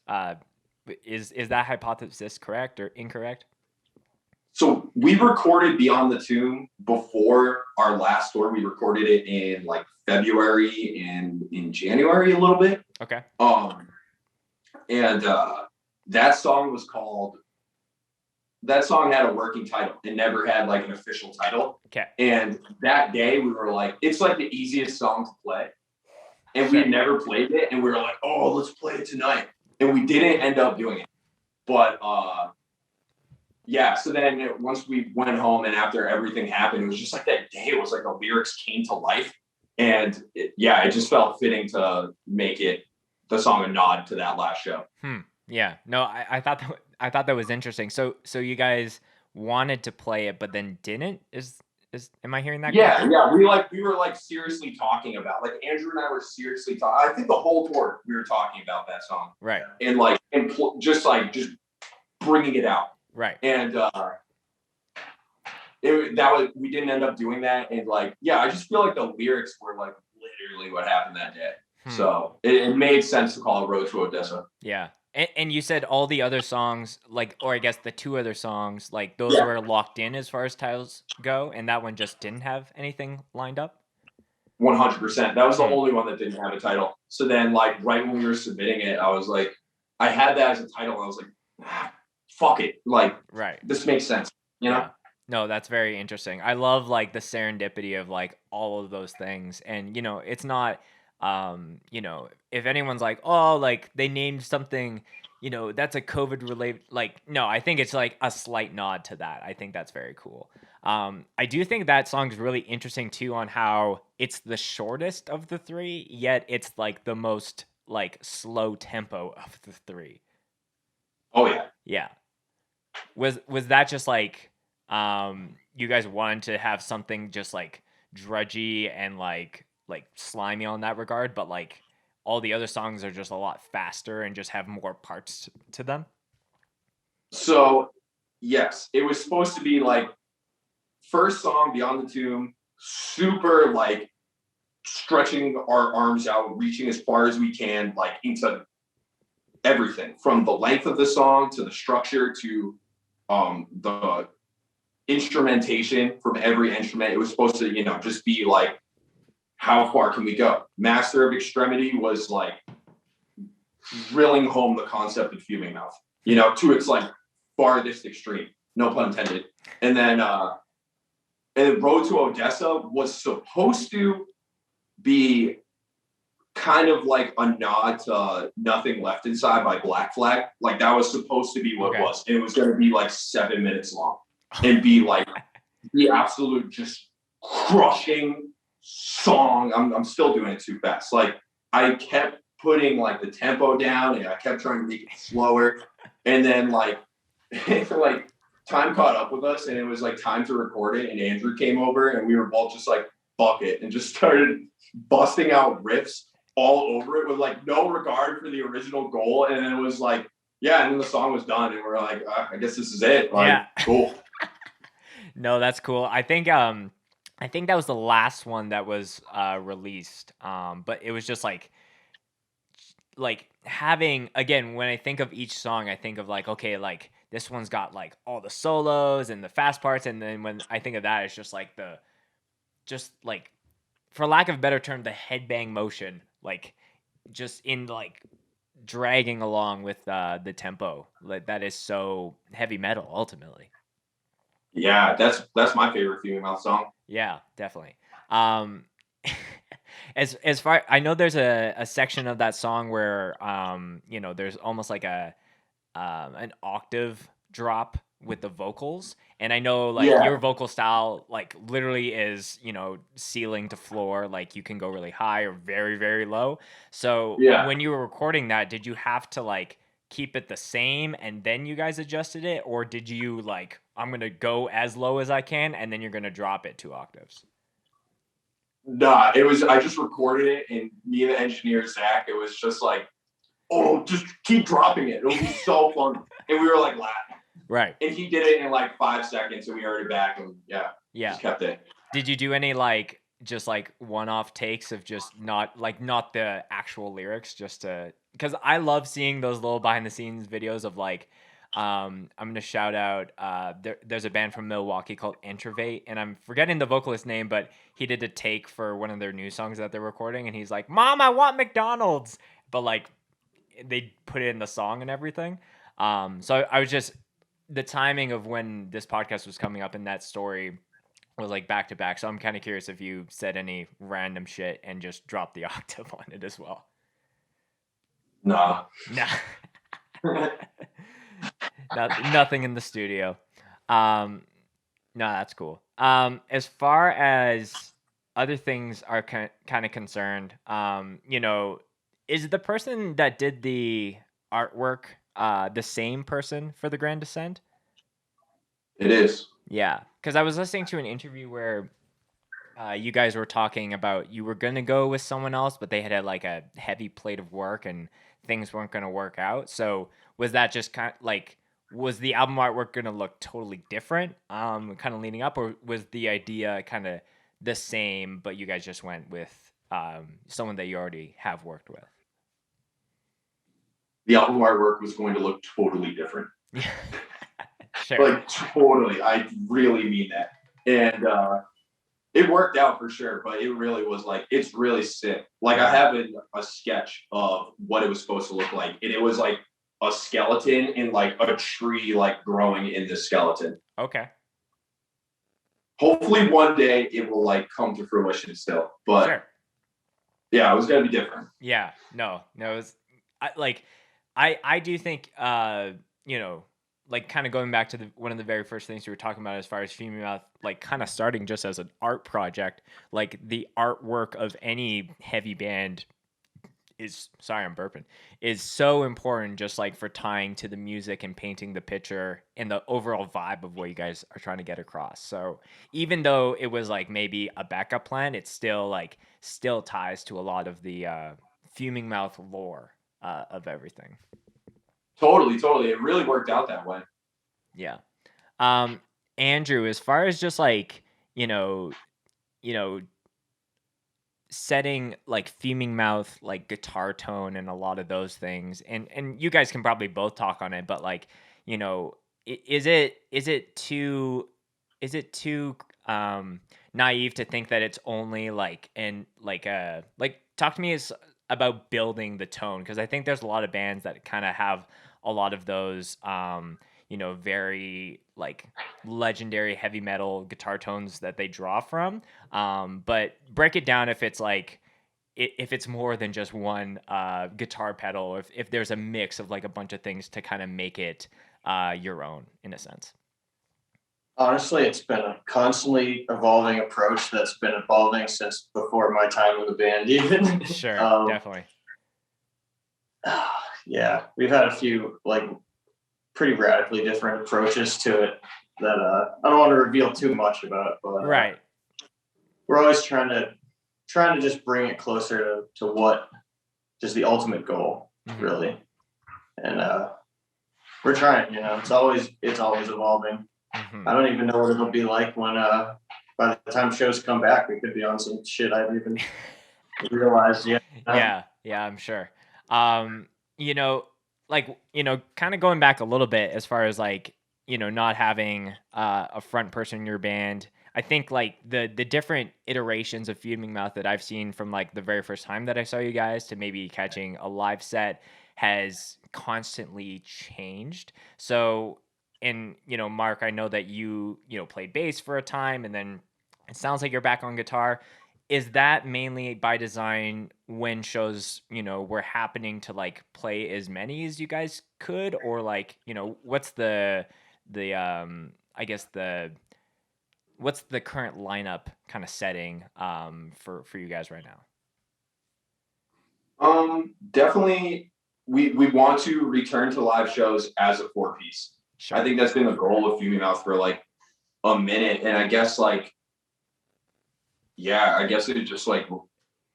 Is that hypothesis correct or incorrect? So we recorded Beyond the Tomb before our last tour. We recorded it in like February and in January a little bit. Okay. And that song had a working title. It never had like an official title. Okay. And that day we were like, it's like the easiest song to play. And we had never played it. And we were like, oh, let's play it tonight. And we didn't end up doing it. But yeah, so then once we went home and after everything happened, it was just like that day. It was like the lyrics came to life. And it just felt fitting to make the song a nod to that last show. Yeah. No, I thought that was interesting. So you guys wanted to play it, but then didn't? Am I hearing that? Yeah, yeah. We were like seriously talking about, like Andrew and I were seriously talking. I think the whole tour we were talking about that song. Right. And like just bringing it out. Right. And we didn't end up doing that. And like, yeah, I just feel like the lyrics were like literally what happened that day. So it made sense to call it Road to Odessa. Yeah. And you said all the other songs, like, or I guess the two other songs, like those were locked in as far as titles go, and that one just didn't have anything lined up? 100%. That was the only one that didn't have a title. So then like right when we were submitting it, I was like, I had that as a title. And I was like, fuck it. Like, right. This makes sense. You know? Yeah. No, that's very interesting. I love like the serendipity of like all of those things. And, you know, it's not, you know, if anyone's like, oh, like they named something, you know, that's a COVID related, like, no, I think it's like a slight nod to that. I think that's very cool. I do think that song's really interesting too on how it's the shortest of the three, yet it's like the most like slow tempo of the three. Oh yeah. Yeah. Was that just like, you guys wanted to have something just like drudgy and like slimy on that regard, but like all the other songs are just a lot faster and just have more parts to them? So yes, it was supposed to be like first song, Beyond the Tomb, super like stretching our arms out, reaching as far as we can, like into everything from the length of the song to the structure to the instrumentation from every instrument. It was supposed to, you know, just be like, how far can we go? Master of Extremity was like drilling home the concept of Fuming Mouth, you know, to its like farthest extreme, no pun intended. And then Road to Odessa was supposed to be kind of like a nod to Nothing Left Inside by Black Flag. Like that was supposed to be what it was. And it was going to be like 7 minutes long and be like the absolute just crushing song. I'm still doing it too fast. Like I kept putting like the tempo down, and I kept trying to make it slower. And then like time caught up with us, and it was like time to record it. And Andrew came over, and we were both just like bucket and just started busting out riffs all over it with like no regard for the original goal. And then it was like, yeah, and then the song was done, and we're like, I guess this is it. Like, Yeah. cool. No, that's cool. I think that was the last one that was released. But it was just like having, again, when I think of each song, I think of like, okay, like this one's got like all the solos and the fast parts, and then when I think of that, it's just like for lack of a better term, the headbang motion, like just in like dragging along with the tempo. Like that is so heavy metal ultimately. Yeah, that's my favorite Fuming Mouth song. Yeah, definitely. As far I know, there's a section of that song where there's almost like an octave drop with the vocals, and I know like your vocal style like literally is ceiling to floor, like you can go really high or very very low. So when you were recording that, did you have to like keep it the same and then you guys adjusted it, or did you like, I'm gonna go as low as I can and then you're gonna drop it 2 octaves? Nah, I just recorded it, and me and the engineer Zach, it was just like, oh, just keep dropping it, it'll be so fun. And we were like laughing. Right. And he did it in like 5 seconds, and we heard it back, and just kept it. Did you do any like just like one-off takes of just not the actual lyrics, just to, because I love seeing those little behind the scenes videos of like I'm gonna shout out there's a band from Milwaukee called Introvate, and I'm forgetting the vocalist name, but he did a take for one of their new songs that they're recording, and he's like, "Mom, I want McDonald's," but like they put it in the song and everything. So I was just, the timing of when this podcast was coming up and that story was like back to back. So I'm kind of curious if you said any random shit and just dropped the octave on it as well. Nah. Nothing in the studio. No, that's cool. As far as other things are kind of concerned, is the person that did the artwork the same person for the Grand Descent? It is. Yeah, because I was listening to an interview where you guys were talking about you were going to go with someone else, but they had like a heavy plate of work and things weren't going to work out. So was that just kind of like, was the album artwork going to look totally different kind of leading up, or was the idea kind of the same, but you guys just went with someone that you already have worked with? The album artwork was going to look totally different. Sure. Like totally. I really mean that. And it worked out for sure, but it really was like, it's really sick. Like I have a sketch of what it was supposed to look like, and it was like a skeleton and like a tree like growing in the skeleton. Okay. Hopefully one day it will like come to fruition still, but sure. Yeah, it was gonna be different. Yeah, no, it was I do think like kind of going back to one of the very first things we were talking about as far as Fuming Mouth, like kind of starting just as an art project, like the artwork of any heavy band is, sorry, I'm burping, is so important, just like for tying to the music and painting the picture and the overall vibe of what you guys are trying to get across. So even though it was like maybe a backup plan, it still ties to a lot of the Fuming Mouth lore of everything. Totally. It really worked out that way. Yeah. Andrew, as far as just like, setting like Fuming Mouth, like guitar tone and a lot of those things, and you guys can probably both talk on it, but like, is it too naive to think that it's only like, and like talk to me about building the tone, because I think there's a lot of bands that kind of have a lot of those very like legendary heavy metal guitar tones that they draw from, but break it down if it's like if it's more than just one guitar pedal, if there's a mix of like a bunch of things to kind of make it your own in a sense. Honestly, it's been a constantly evolving approach that's been evolving since before my time in the band even. Sure, definitely. Yeah, we've had a few like pretty radically different approaches to it that I don't want to reveal too much about, but Right. we're always trying to just bring it closer to what is the ultimate goal, really. And we're trying, it's always evolving. I don't even know what it'll be like when by the time shows come back, we could be on some shit I haven't even realized yet. Yeah, I'm sure. Kind of going back a little bit as far as like, not having a front person in your band. I think like the different iterations of Fuming Mouth that I've seen from like the very first time that I saw you guys to maybe catching a live set has constantly changed. So, and Mark, I know that you played bass for a time, and then it sounds like you're back on guitar. Is that mainly by design when shows, were happening to like play as many as you guys could, or like, what's the I guess what's the current lineup kind of setting for you guys right now? Definitely we want to return to live shows as a 4-piece. Sure. I think that's been the goal of Fuming Mouth for like a minute. And I guess like, I guess it just like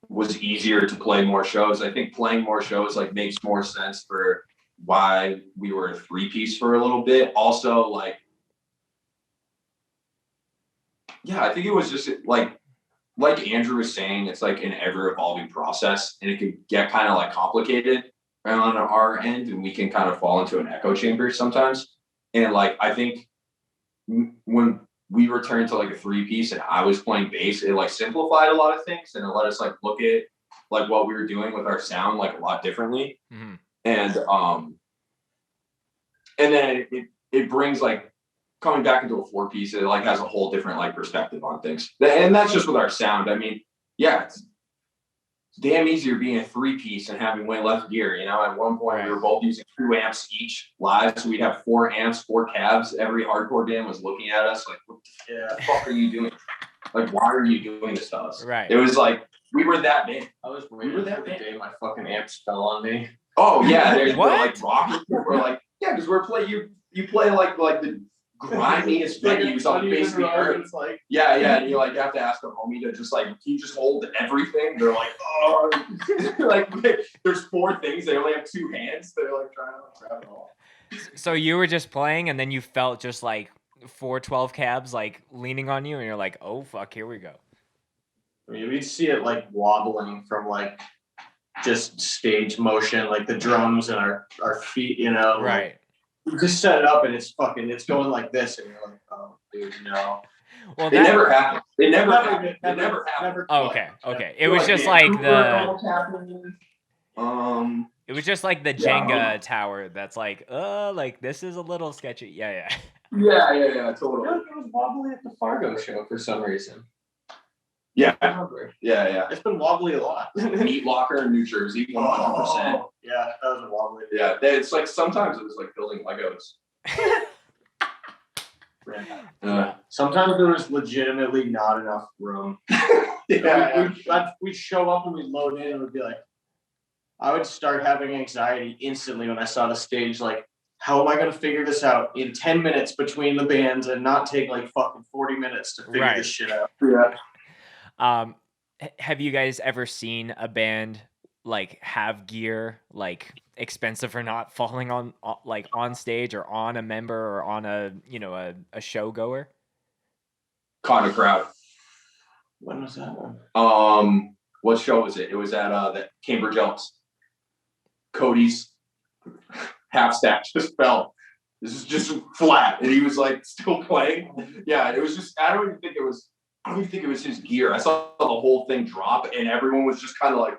was easier to play more shows. I think playing more shows like makes more sense for why we were a 3-piece for a little bit. Also, like, I think it was just like Andrew was saying, it's like an ever evolving process, and it can get kind of like complicated on our end, and we can kind of fall into an echo chamber sometimes. And like, I think when we returned to like a 3-piece and I was playing bass, it like simplified a lot of things, and it let us like look at like what we were doing with our sound like a lot differently. And then it brings like coming back into a 4-piece, it like has a whole different like perspective on things. And that's just with our sound. I mean, it's damn easier being a 3-piece and having way less gear. At one point we were both using 2 amps each live, so we'd have 4 amps, 4 cabs. Every hardcore band was looking at us like, what the fuck are you doing? Like, why are you doing this to us? Right. It was like we were that band. I was waiting for the day my fucking amps fell on me. Oh yeah, there's what? Like rockers. We're like, because we're playing you play like the grimiest venues on the face of the earth. Like, and you like have to ask a homie to just like, can you just hold everything? They're like, oh, like there's 4 things. They only have 2 hands. They're like trying to like grab it all. So you were just playing, and then you felt just like 4 12 cabs like leaning on you, and you're like, oh fuck, here we go. I mean, we'd see it like wobbling from like just stage motion, like the drums and our feet, Right. Like, you just set it up and it's going like this, and you're like, oh, dude, no. Well, It never happened. It never happened. It never happened. Oh, okay. It was just like the. It was just like the Jenga tower. That's like this is a little sketchy. Yeah. Yeah, totally. It was wobbly at the Fargo show for some reason. Yeah. I remember. Yeah. It's been wobbly a lot. Meat Locker in New Jersey, 100%. Yeah, that was a wobbly. Yeah, it's like sometimes it was like building Legos. Sometimes there was legitimately not enough room. We'd show up and we'd load in and we'd be like, I would start having anxiety instantly when I saw the stage. Like, how am I going to figure this out in 10 minutes between the bands and not take like fucking 40 minutes to figure this shit out? Yeah. Have you guys ever seen a band like have gear like expensive or not falling on like on stage or on a member or on a show goer? Caught a crowd. When was that one? What show was it? It was at the Cambridge Elks. Cody's half stack just fell. This is just flat, and he was like still playing. Yeah, it was just I don't even think it was his gear. I saw the whole thing drop, and everyone was just kind of like,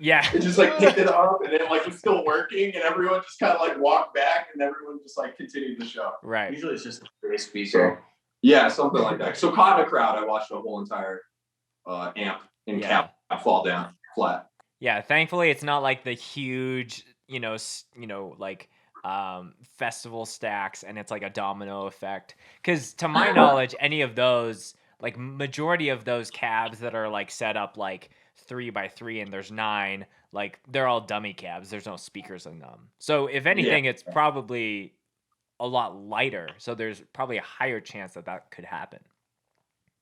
it just like picked it up, and then like was still working, and everyone just kind of like walked back, and everyone just like continued the show. Right. Usually it's just a bass piece. So, yeah, something like that. So caught in a crowd, I watched the whole entire amp and cap fall down flat. Yeah, thankfully it's not like the huge, like festival stacks and it's like a domino effect. Because to my knowledge, any of those, like majority of those cabs that are like set up like 3x3 and there's 9, like they're all dummy cabs. There's no speakers in them. So if anything, it's probably a lot lighter. So there's probably a higher chance that that could happen.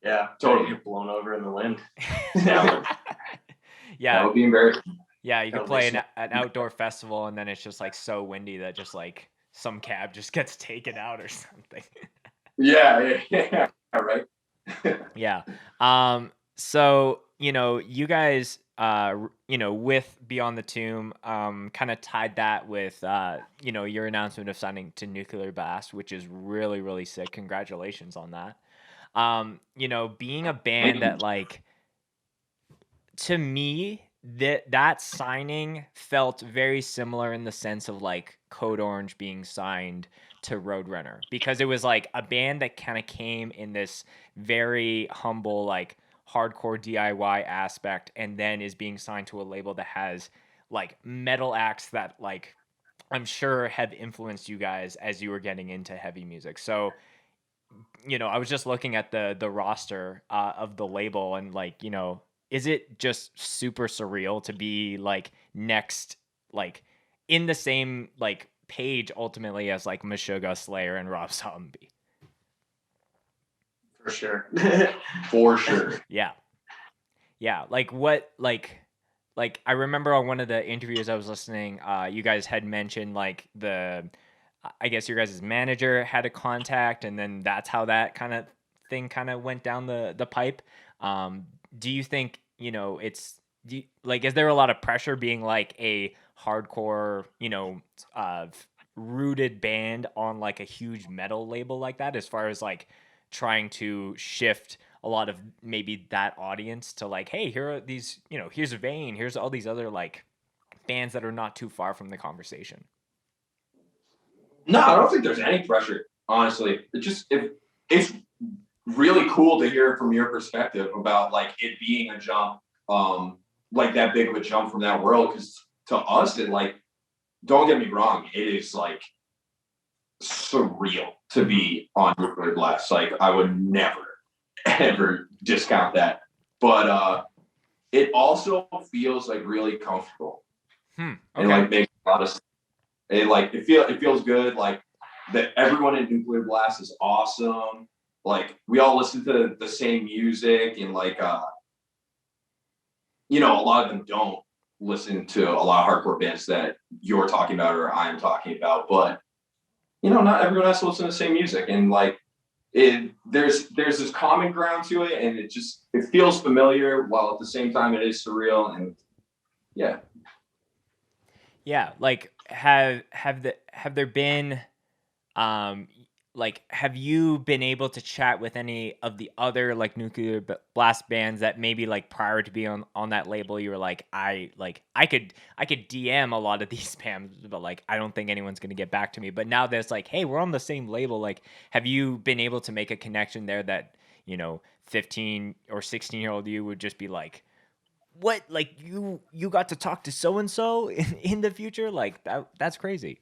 Yeah, totally get blown over in the wind. Yeah. That would be embarrassing. Yeah, you could play an outdoor festival and then it's just like so windy that just like some cab just gets taken out or something. Yeah, right. Yeah. So, you know, you guys, you know, with Beyond the Tomb, kind of tied that with, you know, your announcement of signing to Nuclear Blast, which is really, really sick. Congratulations on that. You know, being a band that like, to me, that signing felt very similar in the sense of like Code Orange being signed to Roadrunner, because it was like a band that kind of came in this very humble, like hardcore DIY aspect, and then is being signed to a label that has like metal acts that like I'm sure have influenced you guys as you were getting into heavy music. So, you know, I was just looking at the roster of the label, and like, you know, is it just super surreal to be like next, like in the same like page ultimately as like Meshuggah, Slayer, and Rob Zombie? For sure. For sure. Yeah. Yeah. Like what, like I remember on one of the interviews I was listening, you guys had mentioned like I guess your guys' manager had a contact, and then that's how that kind of thing kind of went down the pipe. Do you think, you know, like, is there a lot of pressure being like a hardcore, you know, rooted band on like a huge metal label like that, as far as like trying to shift a lot of maybe that audience to like, hey, here are these, you know, here's Vane, here's all these other like bands that are not too far from the conversation? No, I don't think there's any pressure, honestly. It's really cool to hear from your perspective about like it being a jump, like that big of a jump from that world. Because to us, it like, don't get me wrong, it is like surreal to be on Nuclear Blast. Like I would never ever discount that, but it also feels like really comfortable. Okay. And like makes a lot of sense. It feels good. Like that everyone in Nuclear Blast is awesome. Like we all listen to the same music, and like you know, a lot of them don't listen to a lot of hardcore bands that you're talking about or I'm talking about. But you know, not everyone has to listen to the same music, and like there's this common ground to it, and it feels familiar while at the same time it is surreal. And yeah. Yeah, like have there been like have you been able to chat with any of the other like Nuclear Blast bands that maybe like prior to being on that label you were like, I could DM a lot of these bands, but like I don't think anyone's gonna get back to me. But now there's like, hey, we're on the same label. Like, have you been able to make a connection there that, you know, 15 or 16-year-old you would just be like, what, like you got to talk to so and so in the future? Like that's crazy.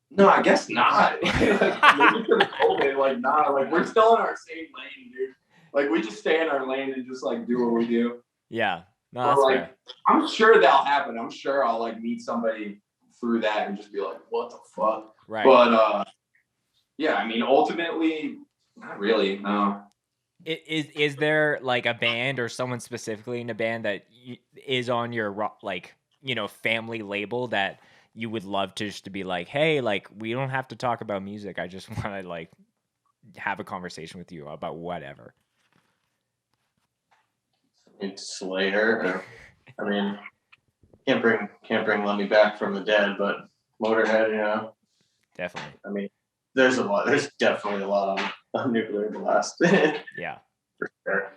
No, I guess not. Maybe because of COVID, like nah, like we're still in our same lane, dude. Like we just stay in our lane and just like do what we do. Yeah, no, but that's like fair. I'm sure that'll happen. I'm sure I'll like meet somebody through that and just be like, what the fuck? Right. But yeah, I mean, ultimately, not really. No. Is there like a band or someone specifically in a band that is on your like, you know, family label that you would love to just to be like, hey, like we don't have to talk about music. I just want to like have a conversation with you about whatever. It's Slayer. I mean, can't bring Let Me Back from the Dead, but Motorhead, you know. Definitely. I mean, there's definitely a lot on Nuclear Blast. Yeah. For sure.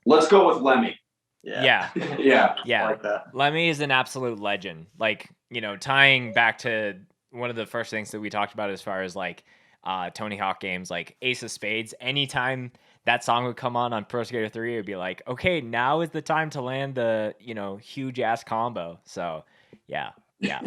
Let's go with Lemmy. Yeah. Yeah. Yeah. I like that. Lemmy is an absolute legend. Like, you know, tying back to one of the first things that we talked about as far as like Tony Hawk games, like Ace of Spades, anytime that song would come on Pro Skater 3, it would be like, okay, now is the time to land the, you know, huge ass combo. So yeah. Yeah.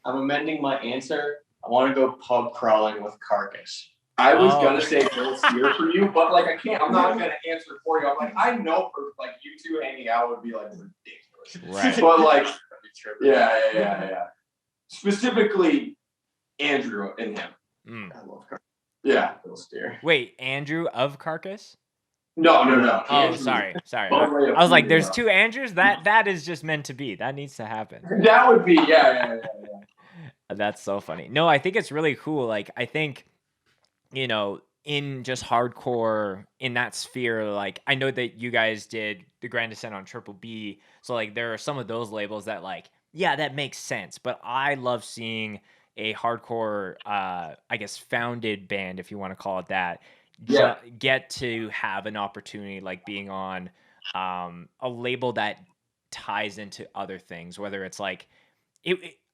I'm amending my answer. I want to go pub crawling with Carcass. I was gonna say Bill Steer for you, but like I can't. I'm not gonna answer for you. I'm like I know for like you two hanging out would be like ridiculous, Right? But like, yeah. Specifically, Andrew and him. I love Carcass. Yeah. Bill Steer. Wait, Andrew of Carcass? No. Oh, Andrew, sorry. I I was like, there's two Andrews. That is just meant to be. That needs to happen. That would be yeah. That's so funny. No, I think it's really cool. Like, I think, in just hardcore in that sphere, like I know that you guys did the Grand Descent on Triple B, so like there are some of those labels that like, yeah, that makes sense. But I love seeing a hardcore, I guess, founded band, if you want to call it that, get to have an opportunity like being on a label that ties into other things, whether it's like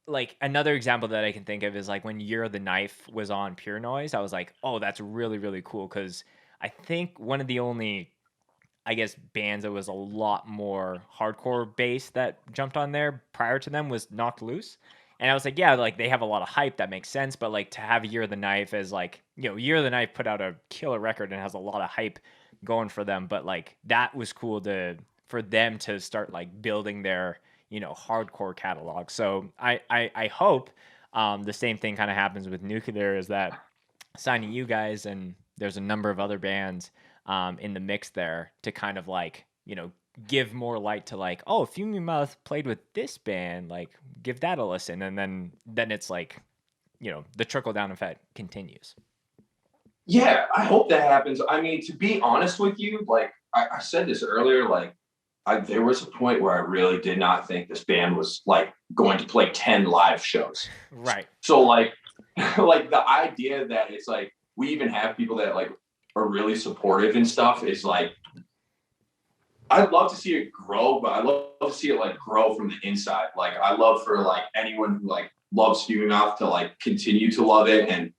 like another example that I can think of is like when Year of the Knife was on Pure Noise. I was like, oh, that's really, really cool, because I think one of the only, I guess, bands that was a lot more hardcore based that jumped on there prior to them was Knocked Loose. And I was like, yeah, like they have a lot of hype, that makes sense. But like to have Year of the Knife as like, Year of the Knife put out a killer record and has a lot of hype going for them. But like that was cool for them to start like building their hardcore catalog. So I hope the same thing kind of happens with Nuclear, is that signing you guys, and there's a number of other bands in the mix there to kind of like give more light to like, oh, Fuming Mouth played with this band, like give that a listen, and then it's like the trickle down effect continues. Yeah, I hope that happens. I mean, to be honest with you, like I said this earlier, like there was a point where I really did not think this band was like going to play 10 live shows. Right. So like the idea that it's like we even have people that like are really supportive and stuff is like, I'd love to see it grow, but I love to see it like grow from the inside. Like I love for like anyone who like loves Fuming Mouth to like continue to love it and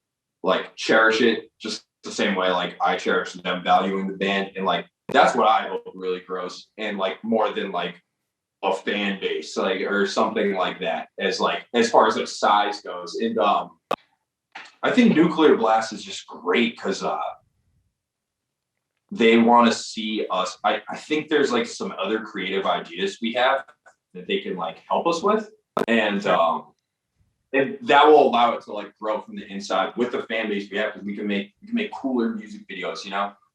like cherish it just the same way like I cherish them valuing the band, and like that's what I hope really grows, and like more than like a fan base, like or something like that, as far as like size goes. And I think Nuclear Blast is just great because they want to see us. I think there's like some other creative ideas we have that they can like help us with, and that will allow it to like grow from the inside with the fan base we have, because we can make cooler music videos.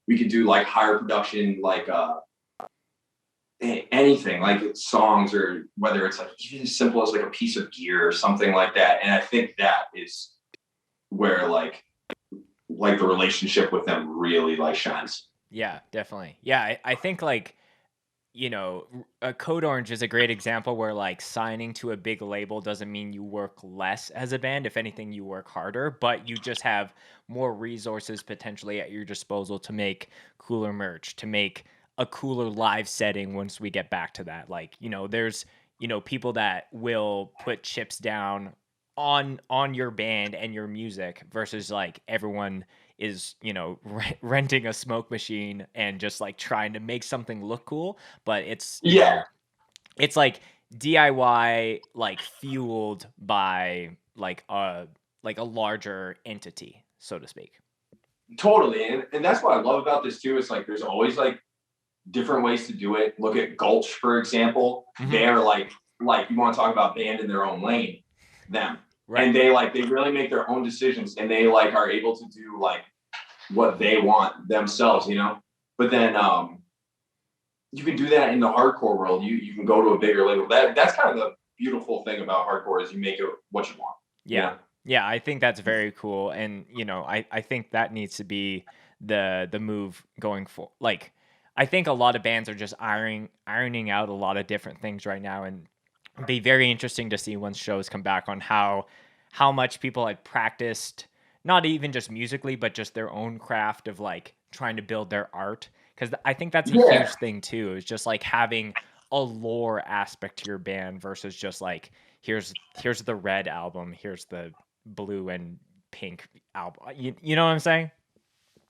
We could do like higher production, like anything, like songs, or whether it's like even as simple as like a piece of gear or something like that. And I think that is where like the relationship with them really like shines. Yeah, definitely. Yeah, I think like Code Orange is a great example where like signing to a big label doesn't mean you work less as a band. If anything, you work harder, but you just have more resources potentially at your disposal to make cooler merch, to make a cooler live setting once we get back to that. Like, there's, people that will put chips down on your band and your music versus like everyone is renting a smoke machine and just like trying to make something look cool, but it's it's like DIY, like fueled by like a larger entity, so to speak. Totally. And that's what I love about this too. It's like there's always like different ways to do it. Look at Gulch, for example. Mm-hmm. They're like you want to talk about band in their own lane, them. Right. And they really make their own decisions, and they like are able to do like what they want themselves, But then you can do that in the hardcore world. You can go to a bigger label. That's kind of the beautiful thing about hardcore, is you make it what you want. Yeah. Yeah, I think that's very cool. And I think that needs to be the move going forward. Like, I think a lot of bands are just ironing out a lot of different things right now, and it'd be very interesting to see once shows come back on how much people had practiced, not even just musically, but just their own craft of like trying to build their art. Because I think that's a huge thing too, is just like having a lore aspect to your band versus just like, here's the red album, here's the blue and pink album. You know what I'm saying?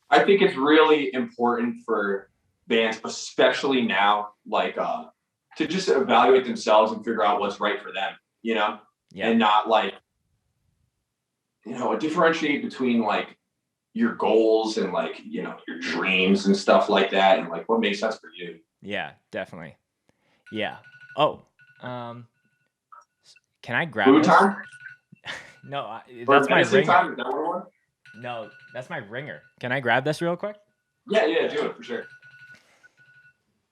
I think it's really important for bands, especially now, like to just evaluate themselves and figure out what's right for them, and not like, differentiate between like your goals and like, you know, your dreams and stuff like that, and like what makes sense for you. Yeah, definitely. Yeah. Oh, can I grab Food this? time? No, Or that's my medicine ringer. time? Is that what it was? No, that's my ringer. Can I grab this real quick? Yeah, do it for sure.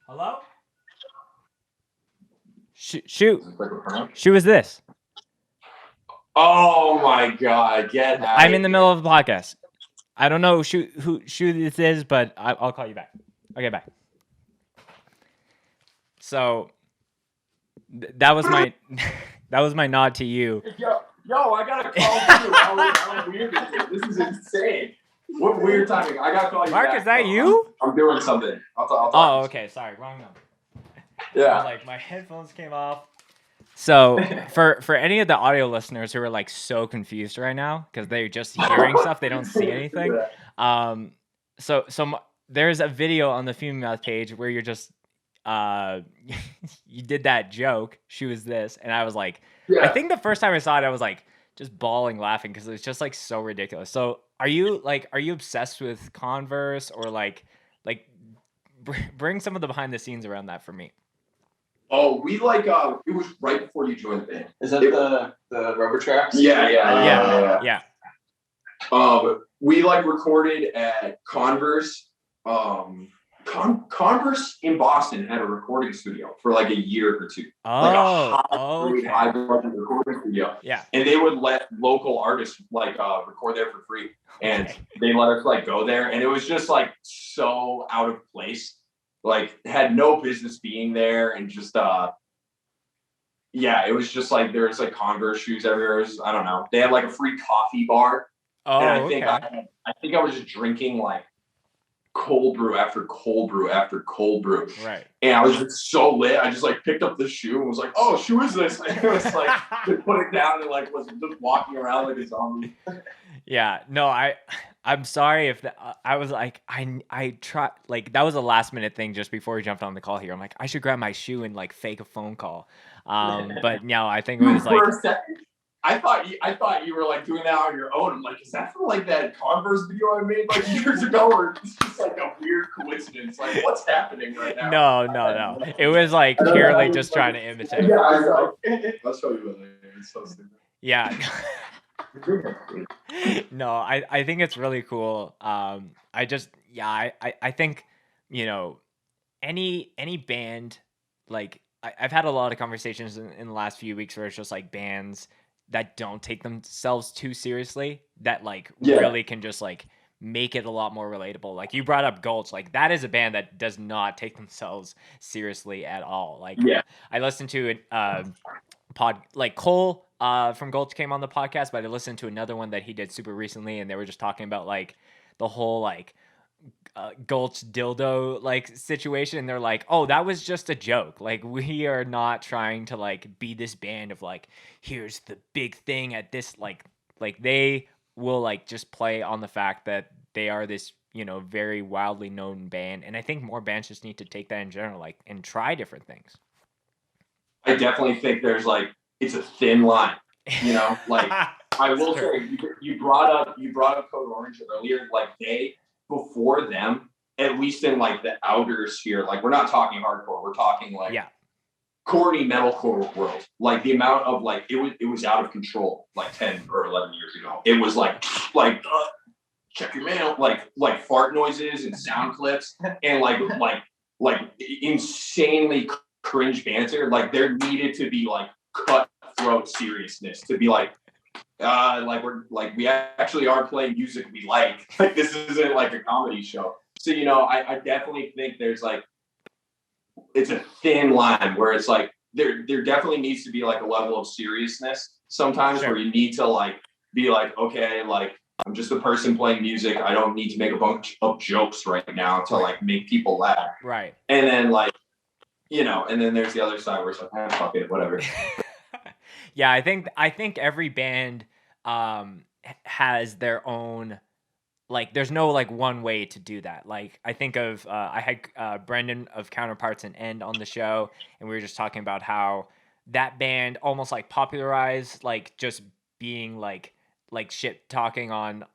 Hello? Shoot. Who is this? Oh my God, get out. I'm in the middle of the podcast. I don't know who this is, but I'll call you back. Okay, bye. So that was my nod to you. Yo, I gotta call you. How weird is this? This is insane. What weird timing. I gotta call you Mark, back. is that you? I'm doing something. I'll talk. Oh, okay. Sorry, wrong number. Yeah. I was like, my headphones came off. So for any of the audio listeners who are like so confused right now because they're just hearing stuff, they don't see anything. There's a video on the Fuming Mouth page where you're just you did that joke. She was this, and I was like, I think the first time I saw it, I was like just bawling laughing because it was just like so ridiculous. So are you obsessed with Converse or like bring some of the behind the scenes around that for me? Oh, we like it was right before you joined the band. Is that the rubber tracks? Yeah. We like recorded at Converse. Converse in Boston had a recording studio for like a year or two. High budget recording studio. Yeah. And they would let local artists like record there for free. And they let us like go there. And it was just like so out of place. Like had no business being there, and just it was just like there's like Converse shoes everywhere. I don't know. They had like a free coffee bar. Oh, and I think I was just drinking like cold brew after cold brew after cold brew. Right. And I was just so lit. I just like picked up the shoe and was like, "Oh, shoe is this?" And it was like just put it down and like was just walking around like a zombie. Yeah. No, I'm sorry if I was like I tried, like that was a last minute thing just before we jumped on the call here. I'm like, I should grab my shoe and like fake a phone call. But no, I think it was like for a second, I thought you were like doing that on your own. I'm like, is that from like that Converse video I made like years ago, or it's just like a weird coincidence? Like, what's happening right now? No. It was like purely just trying to imitate. Yeah, I was like, I'll show you later. It's so stupid. Yeah. No, I think it's really cool. I think, you know, any band, like I've had a lot of conversations in the last few weeks where it's just like bands that don't take themselves too seriously that like really can just like make it a lot more relatable. Like you brought up Gulch, like that is a band that does not take themselves seriously at all. Like I listened to like Cole from Gulch came on the podcast, but I listened to another one that he did super recently, and they were just talking about like the whole like Gulch dildo like situation. And they're like, oh, that was just a joke. Like we are not trying to like be this band of like, here's the big thing at this like they will like just play on the fact that they are this, you know, very wildly known band. And I think more bands just need to take that in general, like, and try different things. I definitely think there's like, it's a thin line, you know, like I will say you brought up Code Orange earlier, like before them, at least in like the outer sphere, like we're not talking hardcore, we're talking like corny metalcore world. Like the amount of like, it was out of control like 10 or 11 years ago. It was like check your mail, like fart noises and sound clips and like insanely cringe banter. Like there needed to be like cutthroat seriousness to be like we're like we actually are playing music we like this isn't like a comedy show. So you know, I definitely think there's like it's a thin line where it's like there definitely needs to be like a level of seriousness sometimes where you need to like be like, okay, like I'm just a person playing music. I don't need to make a bunch of jokes right now to like make people laugh. Right. And then like, you know, and then there's the other side where it's like, fuck it, whatever. Yeah, I think every band has their own, like there's no like one way to do that. Like I think of I had Brendan of Counterparts and End on the show, and we were just talking about how that band almost like popularized like just being like shit talking on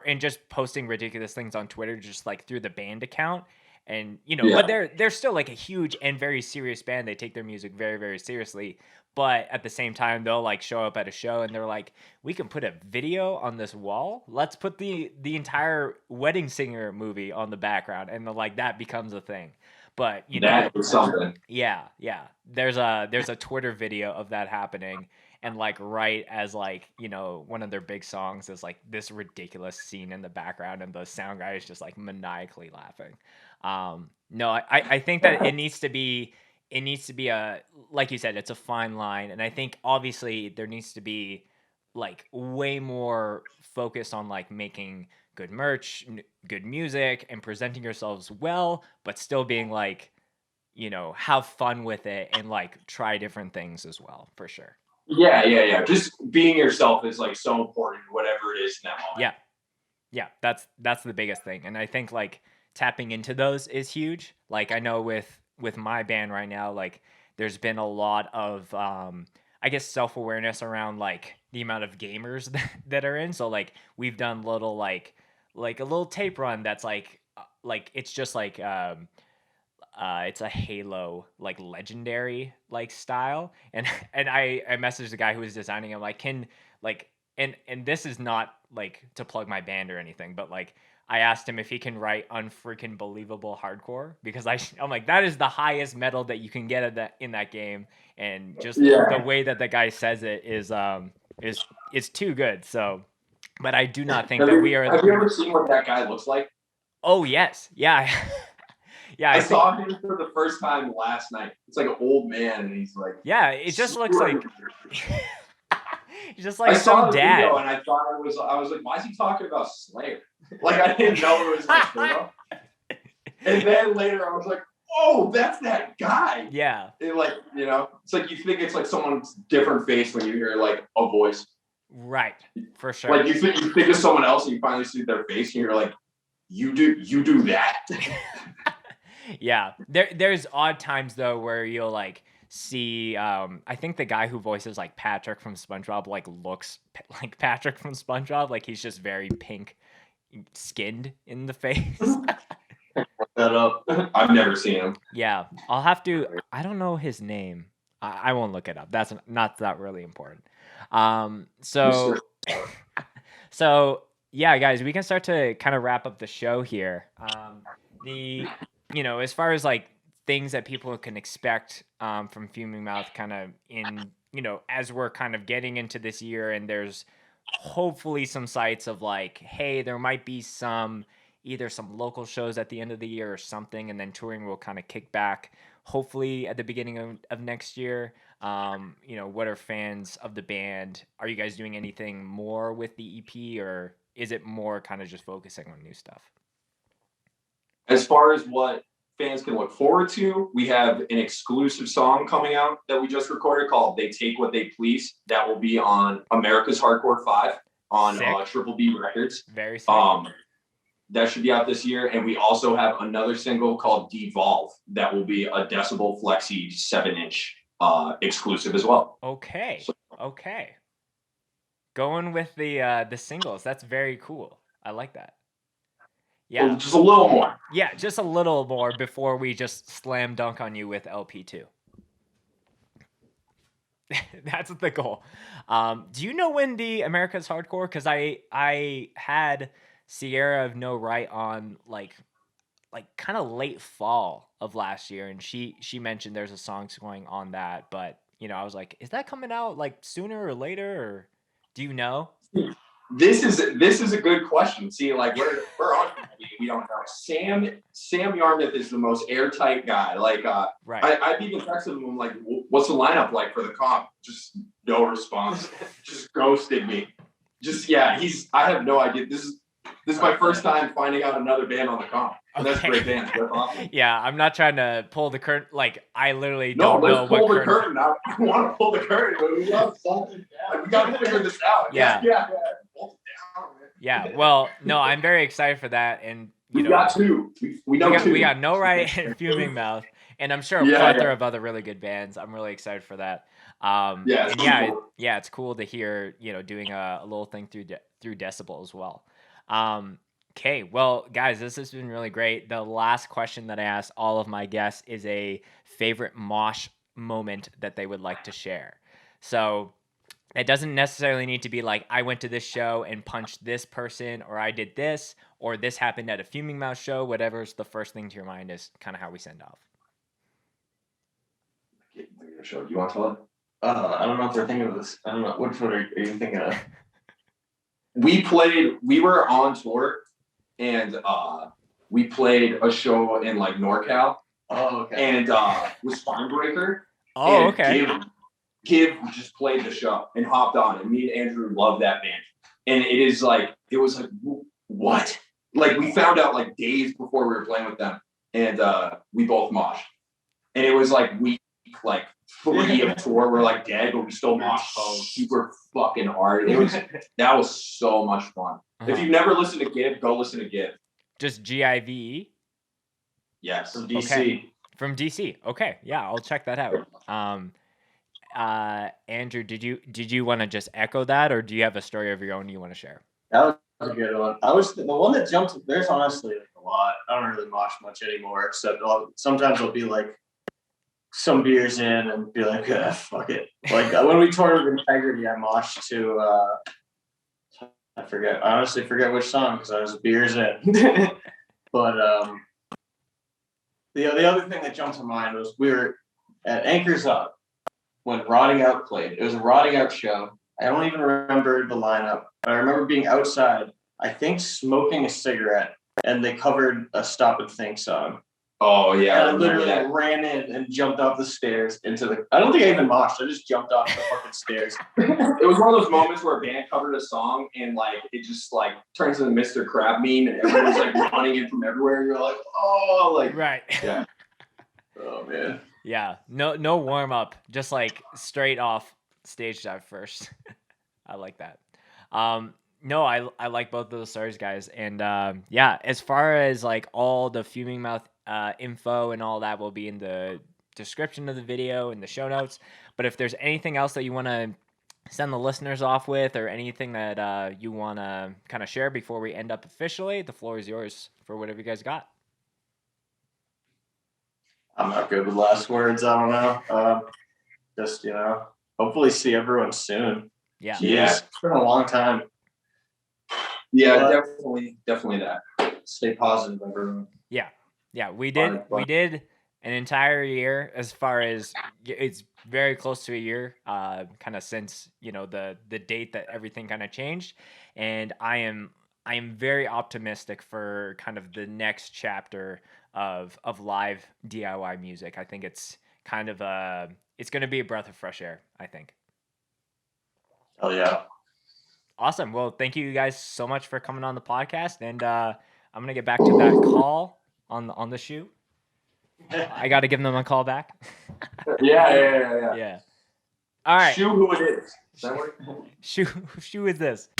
and just posting ridiculous things on Twitter, just like through the band account. And, Yeah. but they're still like a huge and very serious band. They take their music very, very seriously. But at the same time, they'll like show up at a show and they're like, we can put a video on this wall. Let's put the entire Wedding Singer movie on the background. And like that becomes a thing. But, that is something. yeah. There's a Twitter video of that happening. And like right as like, one of their big songs is like this ridiculous scene in the background and the sound guy is just like maniacally laughing. No, I think that it needs to be a, like you said, it's a fine line. And I think obviously there needs to be like way more focus on like making good merch, good music, and presenting yourselves well, but still being like, have fun with it and like try different things as well, for sure. Yeah. Just being yourself is like so important, whatever it is in that moment. Yeah. That's the biggest thing. And I think like tapping into those is huge. Like I know with my band right now, like there's been a lot of I guess self-awareness around like the amount of gamers that are in. So like we've done little like a little tape run that's like it's just like it's a Halo like legendary like style, and I messaged the guy who was designing it, like, can like, and this is not like to plug my band or anything, but like I asked him if he can write unfreaking believable hardcore, because I'm like, that is the highest metal that you can get at that in that game, and just the way that the guy says it is too good. So, but I do not think that we are. Have you ever seen what that guy looks like? Oh yes, yeah. Yeah, I saw him for the first time last night. It's like an old man, and he's like, yeah, it just looks like he's just like I saw some the dad. video and I thought I was like, why is he talking about Slayer? Like I didn't know it was like Slayer. And then later I was like, oh, that's that guy. Yeah. It like, it's like you think it's like someone's different face when you hear like a voice. Right. For sure. Like you think of someone else and you finally see their face and you're like, you do that. Yeah, there's odd times though where you'll like see I think the guy who voices like Patrick from SpongeBob like looks like Patrick from SpongeBob, like he's just very pink skinned in the face. Look that up. I've never seen him. Yeah, I'll have to. I don't know his name. I won't look it up. That's not that really important. So yeah, guys, we can start to kind of wrap up the show here. As far as like things that people can expect from Fuming Mouth kind of in, as we're kind of getting into this year, and there's hopefully some sites of like, hey, there might be either some local shows at the end of the year or something, and then touring will kind of kick back hopefully at the beginning of next year. What are fans of the band? Are you guys doing anything more with the EP, or is it more kind of just focusing on new stuff? As far as what fans can look forward to, we have an exclusive song coming out that we just recorded called They Take What They Please. That will be on America's Hardcore 5 on Triple B Records. Very sick. That should be out this year. And we also have another single called Devolve that will be a Decibel Flexi 7-inch exclusive as well. Okay. Okay. Going with the singles. That's very cool. I like that. Yeah. Well, just a little more. Yeah, just a little more before we just slam dunk on you with LP2. That's the goal. Do you know when the America's Hardcore? Because I had Sierra of No Right on like kind of late fall of last year, and she mentioned there's a song going on that, but I was like, is that coming out like sooner or later, or do you know? This is a good question. See, like we're on. We don't know. Sam Yarmouth is the most airtight guy. Like, right. I've even texted him like, "What's the lineup like for the comp?" Just no response. Just ghosted me. I have no idea. This is my first time finding out another band on the comp. And that's a great band. That's awesome. Yeah, I'm not trying to pull the curtain. Like, I literally don't know what pull the curtain. I want to pull the curtain, but we got something. Like, we got to figure this out. Yeah. Yeah, well, no, I'm very excited for that, and we got two. We got No Right and Fuming Mouth, and I'm sure a plethora of other really good bands. I'm really excited for that. It's cool to hear doing a little thing through Decibel as well. Okay, well, guys, this has been really great. The last question that I asked all of my guests is a favorite Mosh moment that they would like to share. So it doesn't necessarily need to be like, I went to this show and punched this person, or I did this, or this happened at a Fuming Mouth show. Whatever's the first thing to your mind is kind of how we send off. Show. You want to tell it? I don't know if they're thinking of this. I don't know. Which one are you thinking of? We were on tour, and we played a show in like NorCal. Oh, okay. And with Spinebreaker. Oh, okay. Give just played the show and hopped on, and me and Andrew love that band. And it was like, what? Like, we found out like days before we were playing with them, and we both moshed. And it was like week like 3 of tour, we're like dead, but we still moshed super fucking hard. That was so much fun. If you've never listened to Give, go listen to Give. Just GIVE? Yes. From DC. Okay. From DC. Okay. Yeah, I'll check that out. Andrew, did you want to just echo that, or do you have a story of your own you want to share? That was a good one. The one that jumped. There's honestly like a lot. I don't really mosh much anymore, except sometimes I'll be like some beers in and be like, fuck it. Like when we toured with Integrity, I moshed to I honestly forget which song because I was beers in. But the other thing that jumped to mind was we were at Anchors Up when Rotting Out played. It was a Rotting Out show. I don't even remember the lineup, but I remember being outside, I think smoking a cigarette, and they covered a Stop and Think song. Oh, yeah. And I literally ran in and jumped off the stairs I don't think I even moshed. I just jumped off the fucking stairs. It was one of those moments where a band covered a song and like it just like turns into Mr. Crab meme and everyone's like running in from everywhere and you're like, oh, like Right. Yeah. Oh man. Yeah. No warm up. Just like straight off stage dive first. I like that. No, I like both of those stories, guys. And yeah, as far as like all the Fuming Mouth info and all that will be in the description of the video and the show notes. But if there's anything else that you want to send the listeners off with, or anything that you want to kind of share before we end up officially, the floor is yours for whatever you guys got. I'm not good with last words. I don't know. Just, hopefully see everyone soon. Yeah. Yeah. It's been a long time. Yeah, But definitely that. stay positive, everyone. Yeah, we did an entire year, as far as it's very close to a year, kind of since, the date that everything kind of changed. And I am very optimistic for kind of the next chapter of live DIY music. I think it's kind of it's going to be a breath of fresh air, I think. Oh yeah. Awesome. Well, thank you guys so much for coming on the podcast, and I'm going to get back to that call on the shoe. I got to give them a call back. Yeah. All right. Shoe who it is. Does that work? Shoe is this.